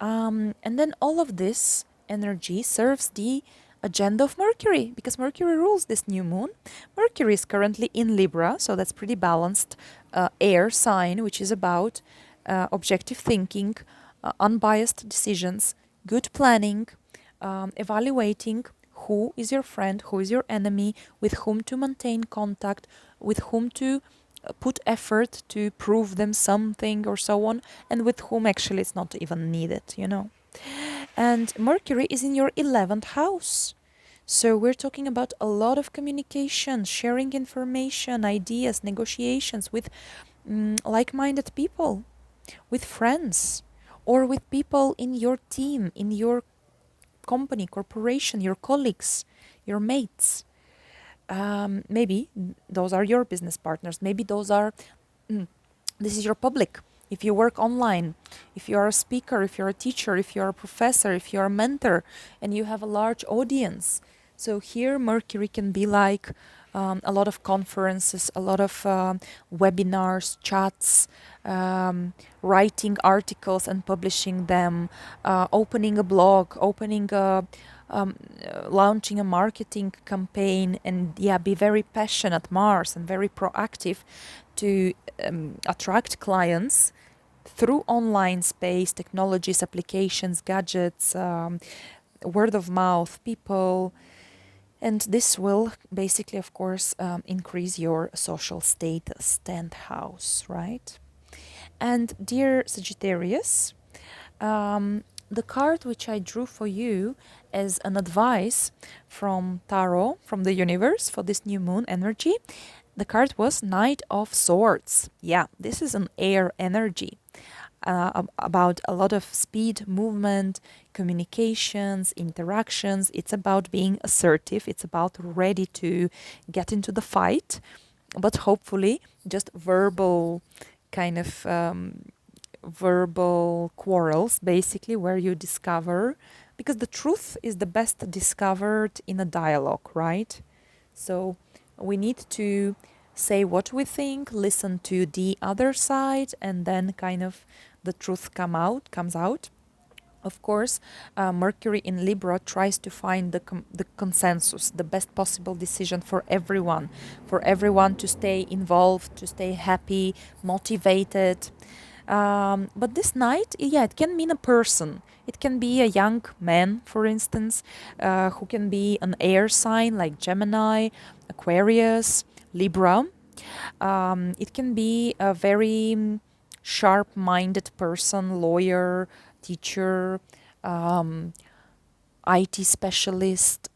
And then all of this energy serves the agenda of Mercury, because Mercury rules this new moon. Mercury is currently in Libra, so that's pretty balanced air sign, which is about objective thinking, unbiased decisions, good planning, evaluating who is your friend, who is your enemy, with whom to maintain contact, with whom to put effort to prove them something or so on, and with whom actually it's not even needed, you know. And Mercury is in your 11th house. So we're talking about a lot of communication, sharing information, ideas, negotiations with like-minded people, with friends, or with people in your team, in your company, corporation, your colleagues, your mates. Maybe those are your business partners. Maybe this is your public. If you work online, if you are a speaker, if you're a teacher, if you're a professor, if you're a mentor, and you have a large audience. So here Mercury can be like a lot of conferences, a lot of webinars, chats, writing articles and publishing them, opening a blog, launching a marketing campaign, and yeah, be very passionate, Mars, and very proactive to attract clients through online space, technologies, applications, gadgets, word of mouth, people. And this will basically, of course, increase your social status, 10th house, right? And dear Sagittarius, the card which I drew for you as an advice from Tarot, from the universe for this new moon energy, the card was Knight of Swords. Yeah, this is an air energy. About a lot of speed, movement, communications, interactions. It's about being assertive. It's about ready to get into the fight, but hopefully just verbal kind of verbal quarrels, basically, where you discover, because the truth is the best discovered in a dialogue, right? So we need to say what we think, listen to the other side, and then kind of the truth comes out. Of course, Mercury in Libra tries to find the consensus, the best possible decision for everyone to stay involved, to stay happy, motivated. But this night, yeah, it can mean a person. It can be a young man, for instance, who can be an air sign like Gemini, Aquarius, Libra. It can be a very sharp-minded person, lawyer, teacher, IT specialist,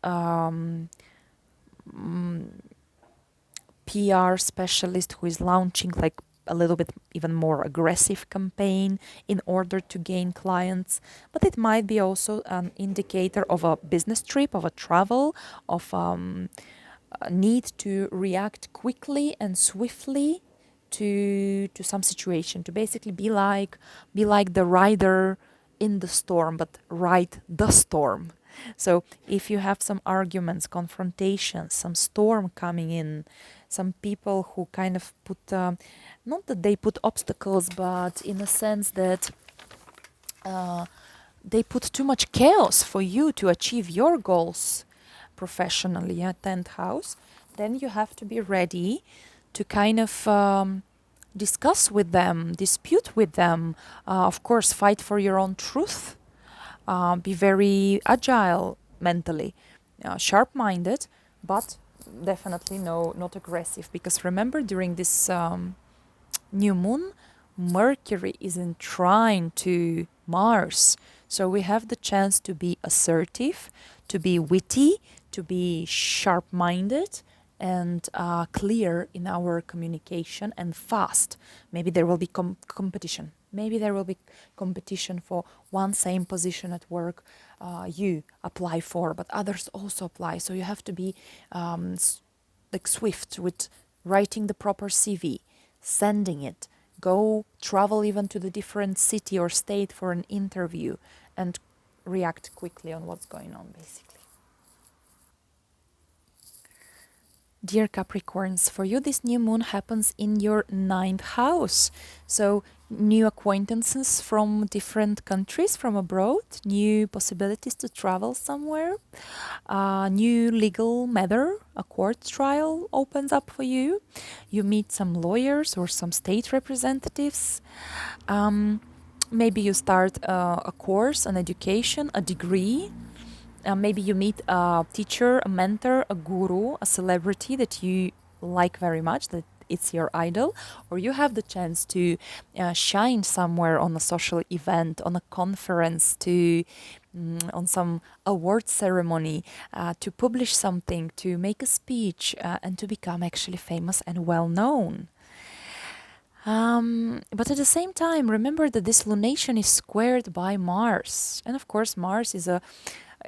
PR specialist who is launching like a little bit even more aggressive campaign in order to gain clients. But it might be also an indicator of a business trip, of a travel, of a need to react quickly and swiftly to some situation, to basically be like the rider in the storm, but ride the storm. So if you have some arguments, confrontations, some storm coming in, some people who kind of put, not that they put obstacles, but in a sense that they put too much chaos for you to achieve your goals professionally at 10th house, then you have to be ready to kind of discuss with them, dispute with them, of course, fight for your own truth, be very agile mentally, sharp-minded, but definitely not aggressive. Because remember, during this new moon, Mercury is in trine to Mars. So we have the chance to be assertive, to be witty, to be sharp-minded, and clear in our communication, and fast. Maybe there will be competition. Maybe there will be competition for one same position at work you apply for, but others also apply. So you have to be like swift with writing the proper CV, sending it, go travel even to the different city or state for an interview, and react quickly on what's going on, basically. Dear Capricorns, for you this new moon happens in your 9th house. So new acquaintances from different countries, from abroad, new possibilities to travel somewhere, new legal matter, a court trial opens up for you. You meet some lawyers or some state representatives. Maybe you start a course, an education, a degree. Maybe you meet a teacher, a mentor, a guru, a celebrity that you like very much, that it's your idol, or you have the chance to shine somewhere on a social event, on a conference, on some award ceremony, to publish something, to make a speech, and to become actually famous and well known. But at the same time, remember that this lunation is squared by Mars. And of course, Mars is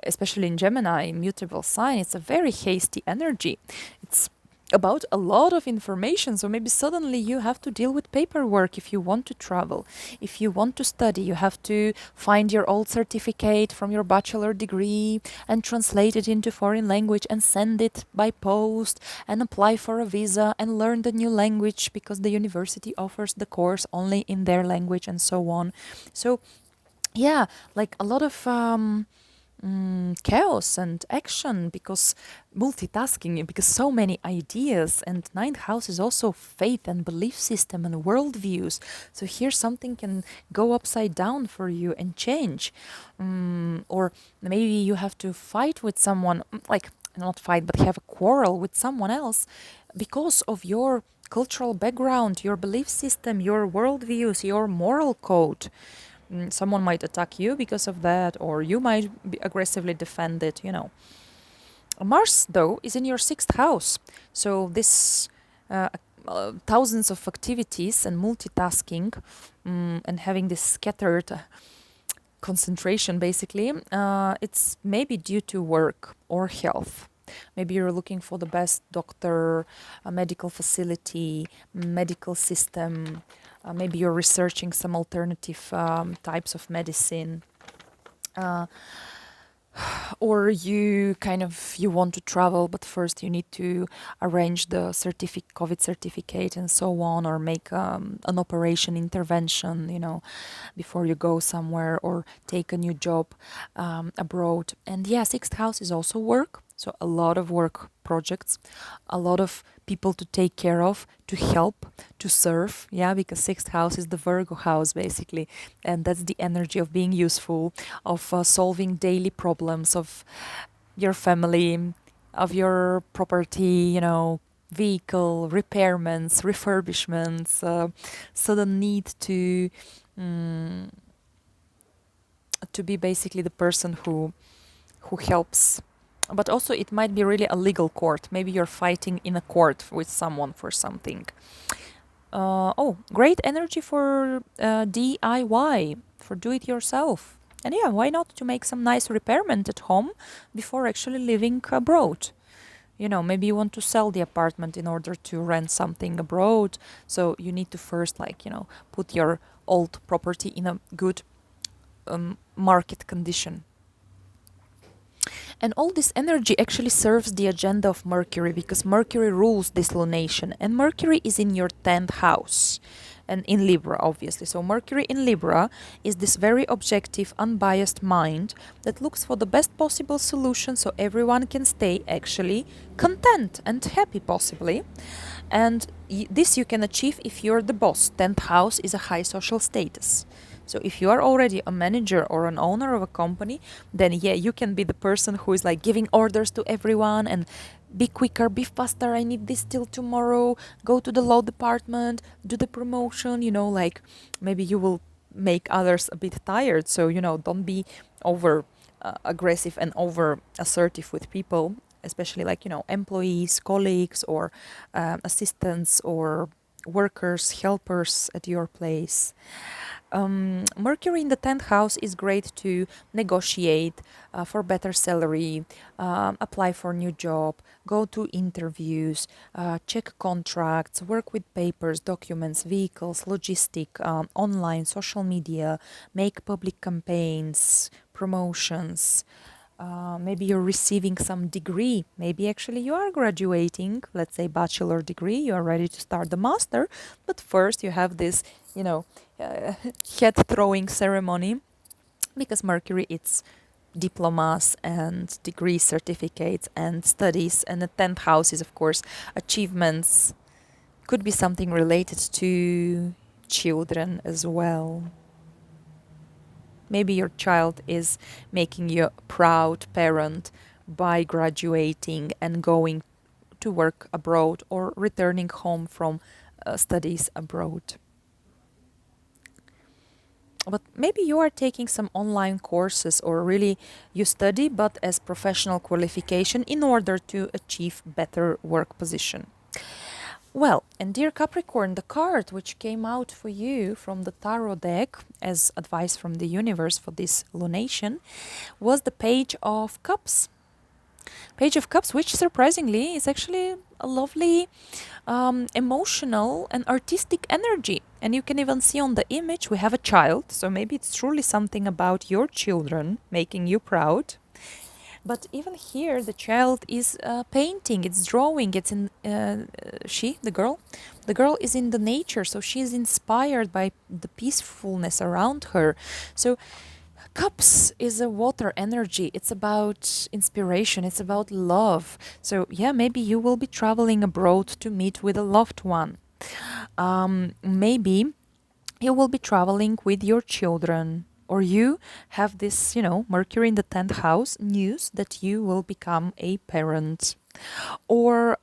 especially in Gemini, mutable sign, it's a very hasty energy. It's about a lot of information. So maybe suddenly you have to deal with paperwork if you want to travel. If you want to study, you have to find your old certificate from your bachelor degree and translate it into foreign language and send it by post and apply for a visa and learn the new language because the university offers the course only in their language and so on. So yeah, like a lot of chaos and action, because multitasking, because so many ideas. And ninth house is also faith and belief system and worldviews. So here something can go upside down for you and change. Or maybe you have to fight with someone, like not fight, but have a quarrel with someone else because of your cultural background, your belief system, your worldviews, your moral code. Someone might attack you because of that, or you might be aggressively defend it, you know. Mars, though, is in your sixth house. So this thousands of activities and multitasking and having this scattered concentration, basically, it's maybe due to work or health. Maybe you're looking for the best doctor, a medical facility, medical system. Maybe you're researching some alternative types of medicine. Or you want to travel, but first you need to arrange the COVID certificate and so on, or make an operation intervention, you know, before you go somewhere, or take a new job abroad. And yeah, sixth house is also work. So a lot of work projects, a lot of people to take care of, to help, to serve. Yeah, because sixth house is the Virgo house, basically. And that's the energy of being useful, of solving daily problems of your family, of your property, you know, vehicle, repairments, refurbishments, sudden need to be basically the person who helps. But also it might be really a legal court. Maybe you're fighting in a court with someone for something. Great energy for DIY, for do it yourself. And yeah, why not to make some nice repairment at home before actually living abroad? You know, maybe you want to sell the apartment in order to rent something abroad. So you need to first, like, you know, put your old property in a good market condition. And all this energy actually serves the agenda of Mercury, because Mercury rules this lunation, and Mercury is in your 10th house and in Libra, obviously. So Mercury in Libra is this very objective, unbiased mind that looks for the best possible solution so everyone can stay actually content and happy, possibly. And this you can achieve if you're the boss. 10th house is a high social status. So if you are already a manager or an owner of a company, then yeah, you can be the person who is like giving orders to everyone and be quicker, be faster, I need this till tomorrow, go to the law department, do the promotion, you know, like maybe you will make others a bit tired. So, you know, don't be over aggressive and over assertive with people, especially like, you know, employees, colleagues, or assistants, or workers, helpers at your place. Mercury in the 10th house is great to negotiate for better salary, apply for new job, go to interviews, check contracts, work with papers, documents, vehicles, logistic, online, social media, make public campaigns, promotions. Maybe you're receiving some degree. Maybe actually you are graduating, let's say bachelor degree, you are ready to start the master, but first you have this, you know, head throwing ceremony, because Mercury, it's diplomas and degree certificates and studies, and the 10th house is of course achievements. Could be something related to children as well. Maybe your child is making you a proud parent by graduating and going to work abroad, or returning home from studies abroad. But maybe you are taking some online courses, or really you study but as professional qualification in order to achieve better work position. Well, and dear Capricorn, the card which came out for you from the tarot deck as advice from the universe for this lunation was the Page of Cups. Page of Cups, which surprisingly is actually a lovely emotional and artistic energy. And you can even see on the image we have a child, so maybe it's truly something about your children making you proud. But even here, the child is painting, it's drawing, it's in the girl is in the nature, so she is inspired by the peacefulness around her. So Cups is a water energy. It's about inspiration. It's about love. So yeah, maybe you will be traveling abroad to meet with a loved one. Maybe you will be traveling with your children, or you have this, Mercury in the 10th house news that you will become a parent, or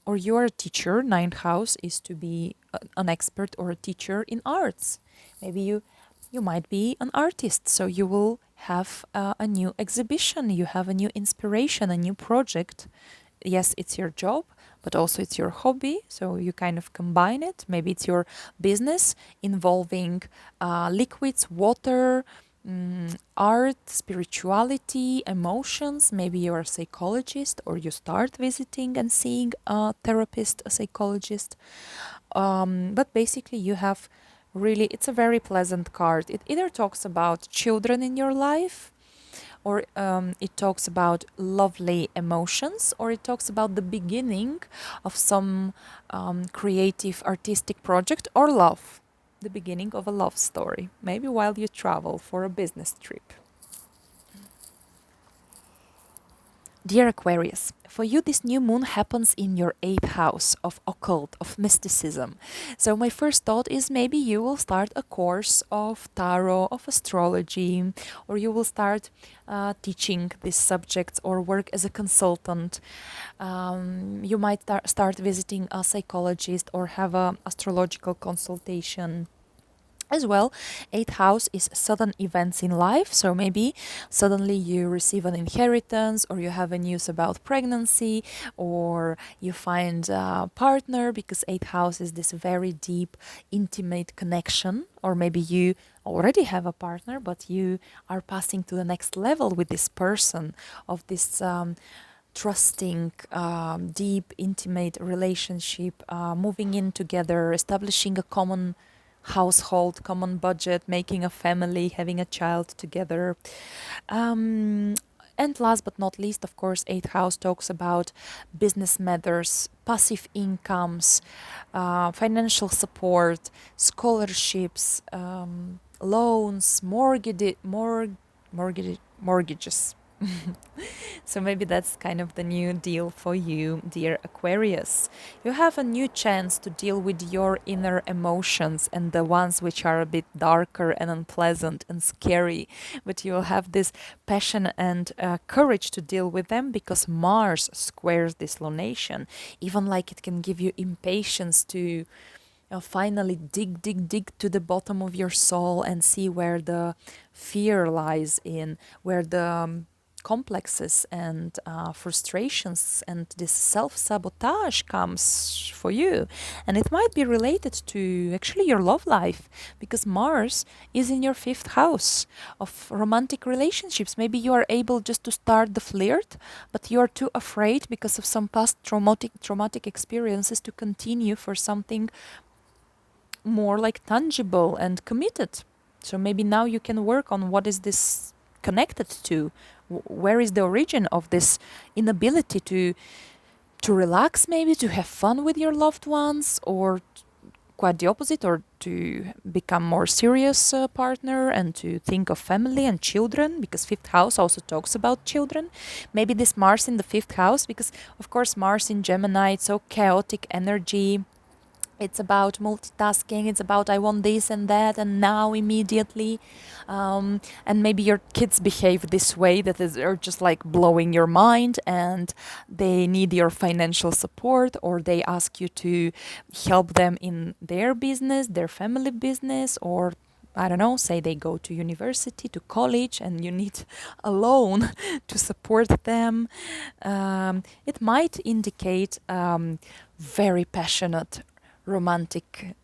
you are a teacher. Ninth house is to be an expert or a teacher in arts. Maybe you might be an artist, so you will have a new exhibition, you have a new inspiration, a new project. Yes, it's your job, but also it's your hobby, so you kind of combine it. Maybe it's your business involving liquids, water, art, spirituality, emotions. Maybe you're a psychologist, or you start visiting and seeing a therapist, a psychologist. But basically you have really, it's a very pleasant card. It either talks about children in your life, or it talks about lovely emotions, or it talks about the beginning of some creative artistic project, or love, the beginning of a love story, maybe while you travel for a business trip. Dear Aquarius, for you this new moon happens in your 8th house of occult, of mysticism. So my first thought is maybe you will start a course of tarot, of astrology, or you will start teaching these subjects or work as a consultant. You might start visiting a psychologist or have an astrological consultation. As well, 8th house is sudden events in life, so maybe suddenly you receive an inheritance, or you have a news about pregnancy, or you find a partner, because 8th house is this very deep, intimate connection. Or maybe you already have a partner, but you are passing to the next level with this person, of this trusting, deep, intimate relationship, moving in together, establishing a common household, common budget, making a family, having a child together. And last but not least, of course, 8th house talks about business matters, passive incomes, financial support, scholarships, loans, mortgages. So maybe that's kind of the new deal for you, dear Aquarius. You have a new chance to deal with your inner emotions, and the ones which are a bit darker and unpleasant and scary, but you'll have this passion and courage to deal with them, because Mars squares this lunation. Even like it can give you impatience to finally dig to the bottom of your soul and see where the fear lies in, where the complexes and frustrations and this self-sabotage comes for you. And it might be related to actually your love life, because Mars is in your 5th house of romantic relationships. Maybe you are able just to start the flirt, but you are too afraid because of some past traumatic experiences to continue for something more like tangible and committed. So maybe now you can work on what is this connected to. Where is the origin of this inability to relax, maybe to have fun with your loved ones, or quite the opposite, or to become more serious partner and to think of family and children, because 5th house also talks about children. Maybe this Mars in the 5th house, because of course Mars in Gemini, it's so chaotic energy. It's about multitasking. It's about I want this and that and now immediately. And maybe your kids behave this way that are just like blowing your mind, and they need your financial support, or they ask you to help them in their business, their family business, or I don't know, say they go to university, to college, and you need a loan to support them. It might indicate very passionate romantic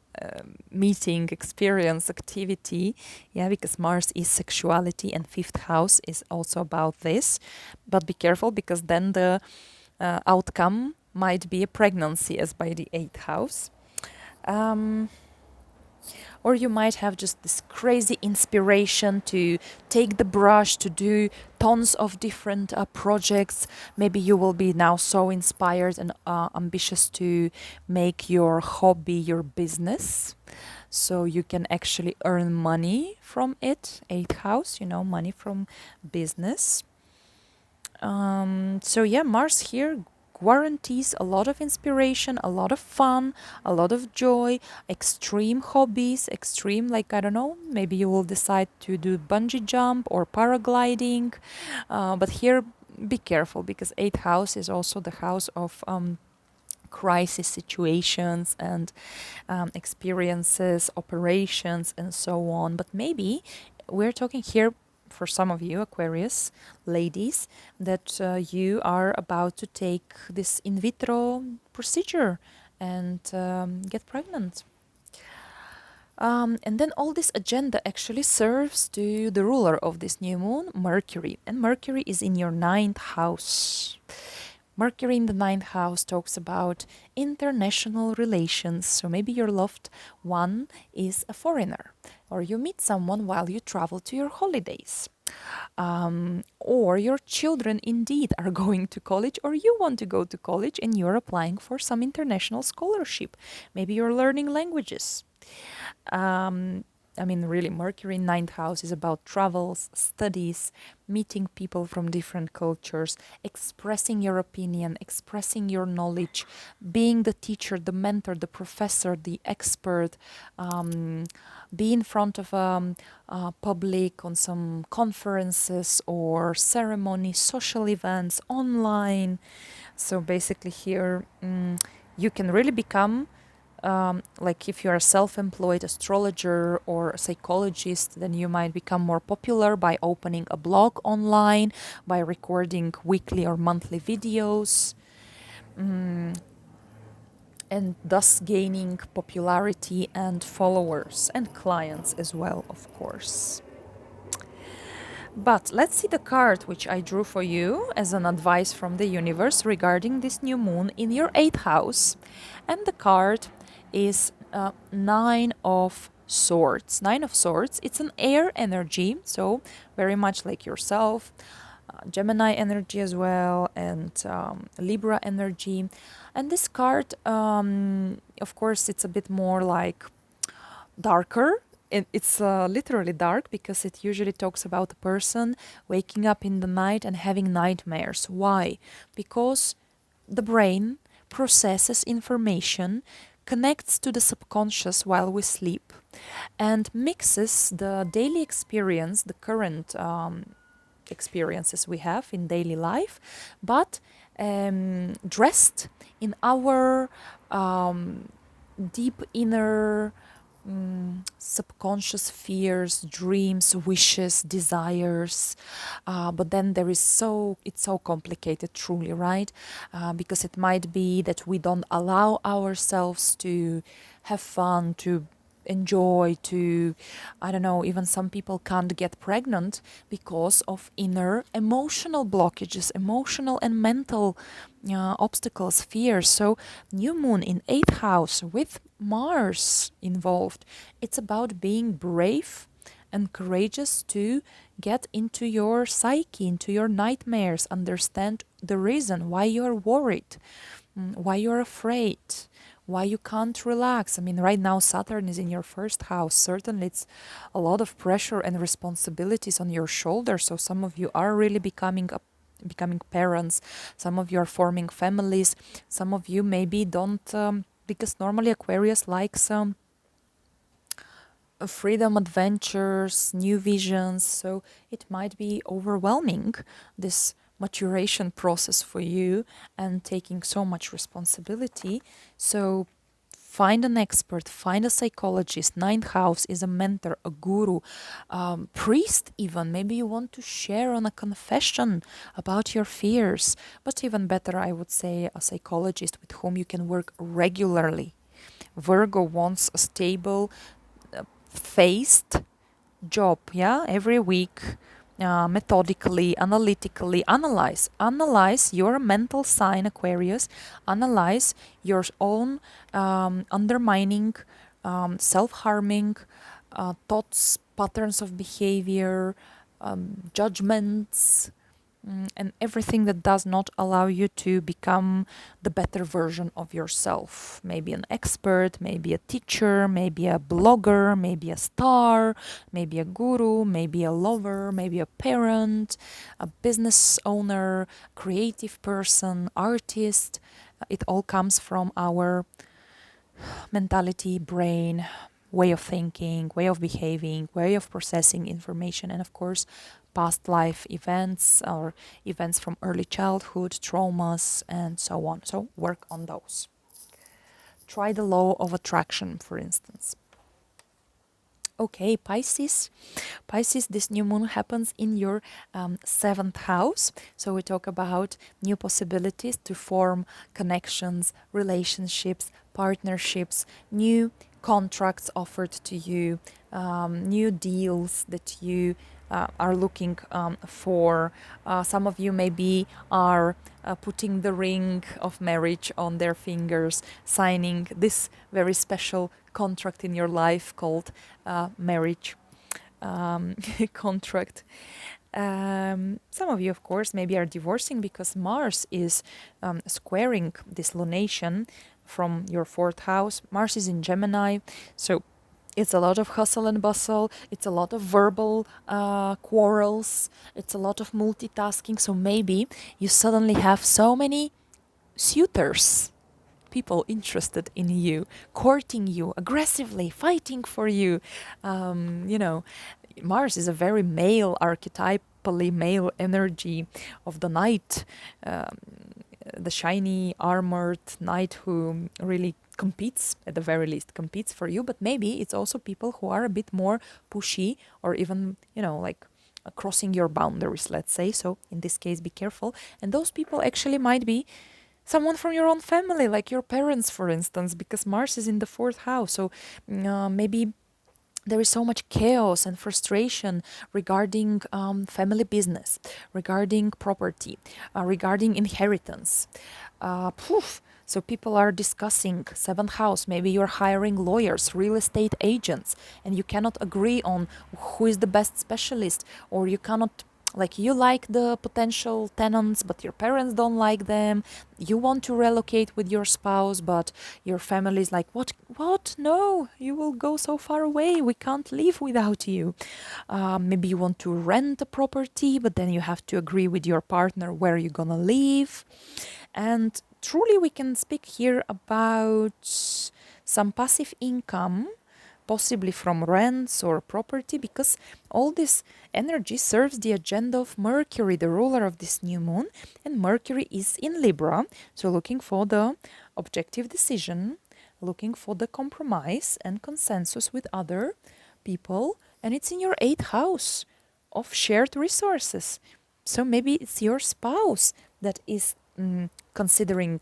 meeting, experience, activity. Yeah, because Mars is sexuality and fifth house is also about this. But be careful, because then the outcome might be a pregnancy, as by the eighth house. Um, or you might have just this crazy inspiration to take the brush to do tons of different projects. Maybe you will be now so inspired and ambitious to make your hobby your business, so you can actually earn money from it. Eighth house, money from business. So yeah, Mars here guarantees a lot of inspiration, a lot of fun, a lot of joy, extreme hobbies, extreme, like, I don't know, maybe you will decide to do bungee jump or paragliding. But here, be careful, because eighth house is also the house of crisis situations and experiences, operations, and so on. But maybe we're talking here, for some of you, Aquarius ladies, that you are about to take this in vitro procedure and get pregnant. And then all this agenda actually serves to the ruler of this new moon, Mercury. And Mercury is in your ninth house. Mercury in the ninth house talks about international relations. So maybe your loved one is a foreigner, or you meet someone while you travel to your holidays. Or your children indeed are going to college, or you want to go to college and you're applying for some international scholarship. Maybe you're learning languages. I mean, really, Mercury in ninth house is about travels, studies, meeting people from different cultures, expressing your opinion, expressing your knowledge, being the teacher, the mentor, the professor, the expert, be in front of public on some conferences or ceremonies, social events, online. So basically here, you can really become like, if you're a self-employed astrologer or a psychologist, then you might become more popular by opening a blog online, by recording weekly or monthly videos, and thus gaining popularity and followers and clients as well, of course. But let's see the card which I drew for you as an advice from the universe regarding this new moon in your eighth house. And the card is Nine of Swords. Nine of Swords, it's an air energy, so very much like yourself. Gemini energy as well, and Libra energy. And this card, of course, it's a bit more like darker. It's literally dark, because it usually talks about a person waking up in the night and having nightmares. Why? Because the brain processes information, connects to the subconscious while we sleep, and mixes the daily experience, the current experiences we have in daily life, but dressed in our deep inner subconscious fears, dreams, wishes, desires. But then it's so complicated, truly, right? Because it might be that we don't allow ourselves to have fun, to enjoy, to, I don't know, even some people can't get pregnant because of inner emotional blockages, emotional and mental obstacles, fears. So new moon in 8th house with Mars involved, it's about being brave and courageous to get into your psyche, into your nightmares, understand the reason why you're worried, why you're afraid, why you can't relax. I mean, right now Saturn is in your 1st house. Certainly it's a lot of pressure and responsibilities on your shoulders. So some of you are really becoming parents, some of you are forming families, some of you maybe don't, because normally Aquarius likes freedom, adventures, new visions. So it might be overwhelming, this maturation process for you, and taking so much responsibility. So find an expert, find a psychologist. 9th house is a mentor, a guru, priest even. Maybe you want to share on a confession about your fears. But even better, I would say, a psychologist with whom you can work regularly Virgo wants a stable, phased job, yeah, every week, methodically, analytically. Analyze your mental sign, Aquarius. Analyze your own undermining, self-harming thoughts, patterns of behavior, judgments, and everything that does not allow you to become the better version of yourself. Maybe an expert, maybe a teacher, maybe a blogger, maybe a star, maybe a guru, maybe a lover, maybe a parent, a business owner, creative person, artist. It all comes from our mentality, brain, way of thinking, way of behaving, way of processing information, and of course, past life events or events from early childhood, traumas, and so on. So, work on those. Try the law of attraction, for instance. Okay, Pisces. Pisces, this new moon happens in your seventh house. So we talk about new possibilities to form connections, relationships, partnerships, new contracts offered to you, new deals that you are looking for. Some of you maybe are putting the ring of marriage on their fingers, signing this very special contract in your life called marriage contract. Some of you, of course, maybe are divorcing because Mars is squaring this lunation from your fourth house. Mars is in Gemini, so it's a lot of hustle and bustle. It's a lot of verbal quarrels. It's a lot of multitasking. So maybe you suddenly have so many suitors, people interested in you, courting you aggressively, fighting for you. You know, Mars is a very male, archetypally male energy of the knight, the shiny, armored knight who really competes, at the very least, competes for you. But maybe it's also people who are a bit more pushy or even, like crossing your boundaries, let's say. So in this case, be careful. And those people actually might be someone from your own family, like your parents, for instance, because Mars is in the fourth house. So maybe there is so much chaos and frustration regarding family business, regarding property, regarding inheritance. So people are discussing seventh house. Maybe you're hiring lawyers, real estate agents, and you cannot agree on who is the best specialist, or you cannot, like, you like the potential tenants but your parents don't like them. You want to relocate with your spouse but your family is like, what, no, you will go so far away, we can't live without you. Maybe you want to rent a property but then you have to agree with your partner where you're gonna live. And truly we can speak here about some passive income, possibly from rents or property, because all this energy serves the agenda of Mercury, the ruler of this new moon, and Mercury is in Libra, so looking for the objective decision, looking for the compromise and consensus with other people, and it's in your eighth house of shared resources. So maybe it's your spouse that is considering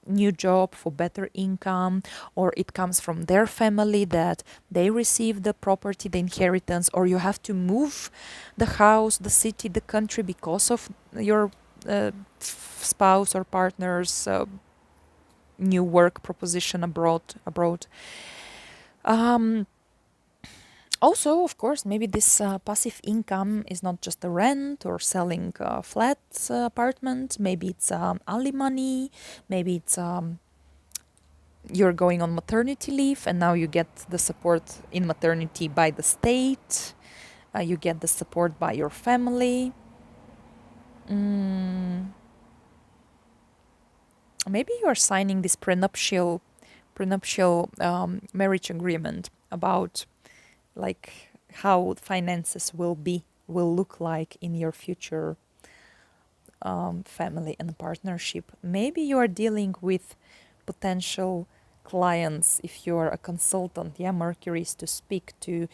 new job for better income, or it comes from their family that they receive the property, the inheritance, or you have to move the house, the city, the country because of your spouse or partner's new work proposition abroad. Also, of course, maybe this passive income is not just a rent or selling a flat apartment. Maybe it's alimony. Maybe it's you're going on maternity leave and now you get the support in maternity by the state. You get the support by your family. Maybe you are signing this prenuptial marriage agreement about like how finances will look like in your future family and partnership. Maybe you are dealing with potential clients if you're a consultant. Yeah, Mercury is to speak, to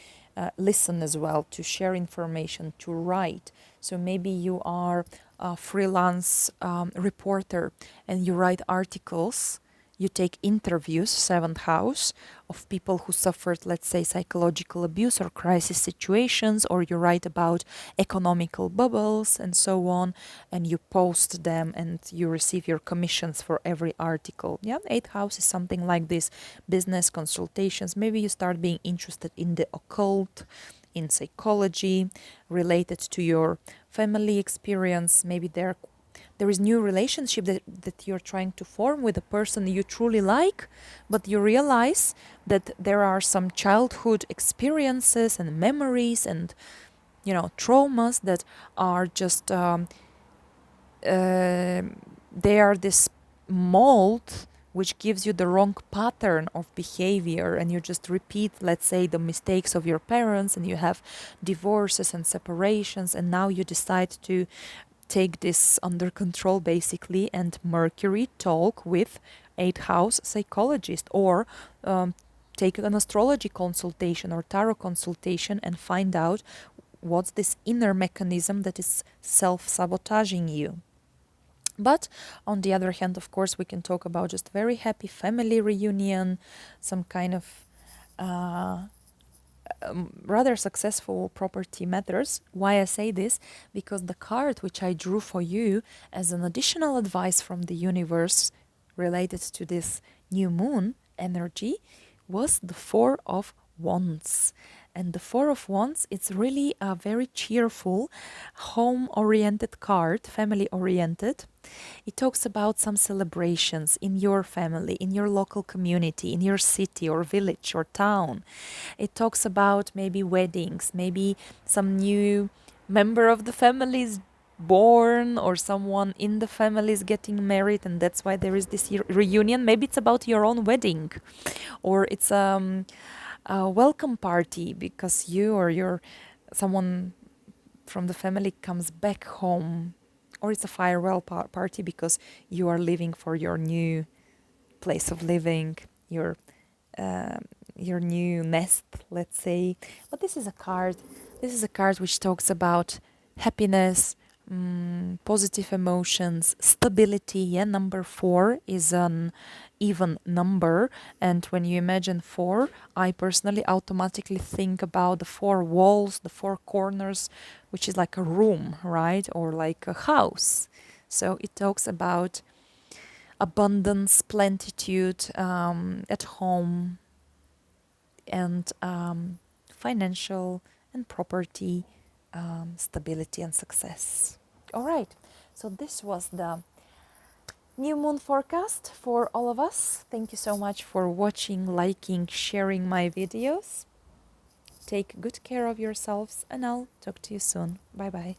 listen as well, to share information, to write. So maybe you are a freelance reporter and you write articles. You take interviews, 7th house, of people who suffered, let's say, psychological abuse or crisis situations, or you write about economical bubbles and so on, and you post them and you receive your commissions for every article. Yeah, 8th house is something like this, business consultations. Maybe you start being interested in the occult, in psychology, related to your family experience. Maybe there is new relationship that you're trying to form with a person you truly like, but you realize that there are some childhood experiences and memories and, you know, traumas that are just they are this mold which gives you the wrong pattern of behavior, and you just repeat, let's say, the mistakes of your parents, and you have divorces and separations, and now you decide to take this under control basically, and Mercury talk with 8th house psychologist, or take an astrology consultation or tarot consultation and find out what's this inner mechanism that is self-sabotaging you. But on the other hand, of course, we can talk about just very happy family reunion, some kind of rather successful property matters. Why I say this? Because the card which I drew for you as an additional advice from the universe related to this new moon energy was the Four of Wands. And the Four of Wands, it's really a very cheerful, home-oriented card, family-oriented. It talks about some celebrations in your family, in your local community, in your city or village or town. It talks about maybe weddings, maybe some new member of the family is born, or someone in the family is getting married, and that's why there is this reunion. Maybe it's about your own wedding, or it's a welcome party because you or your someone from the family comes back home, or it's a farewell party because you are leaving for your new place of living, uh, your new nest, let's say. But this is a card. This is a card which talks about happiness, positive emotions, stability. Yeah, number 4 is an even number, and when you imagine 4, I personally automatically think about the 4 walls, the 4 corners, which is like a room, right, or like a house. So it talks about abundance, plenitude at home, and financial and property stability and success. All right, so this was the new moon forecast for all of us. Thank you so much for watching, liking, sharing my videos. Take good care of yourselves, and I'll talk to you soon. Bye bye.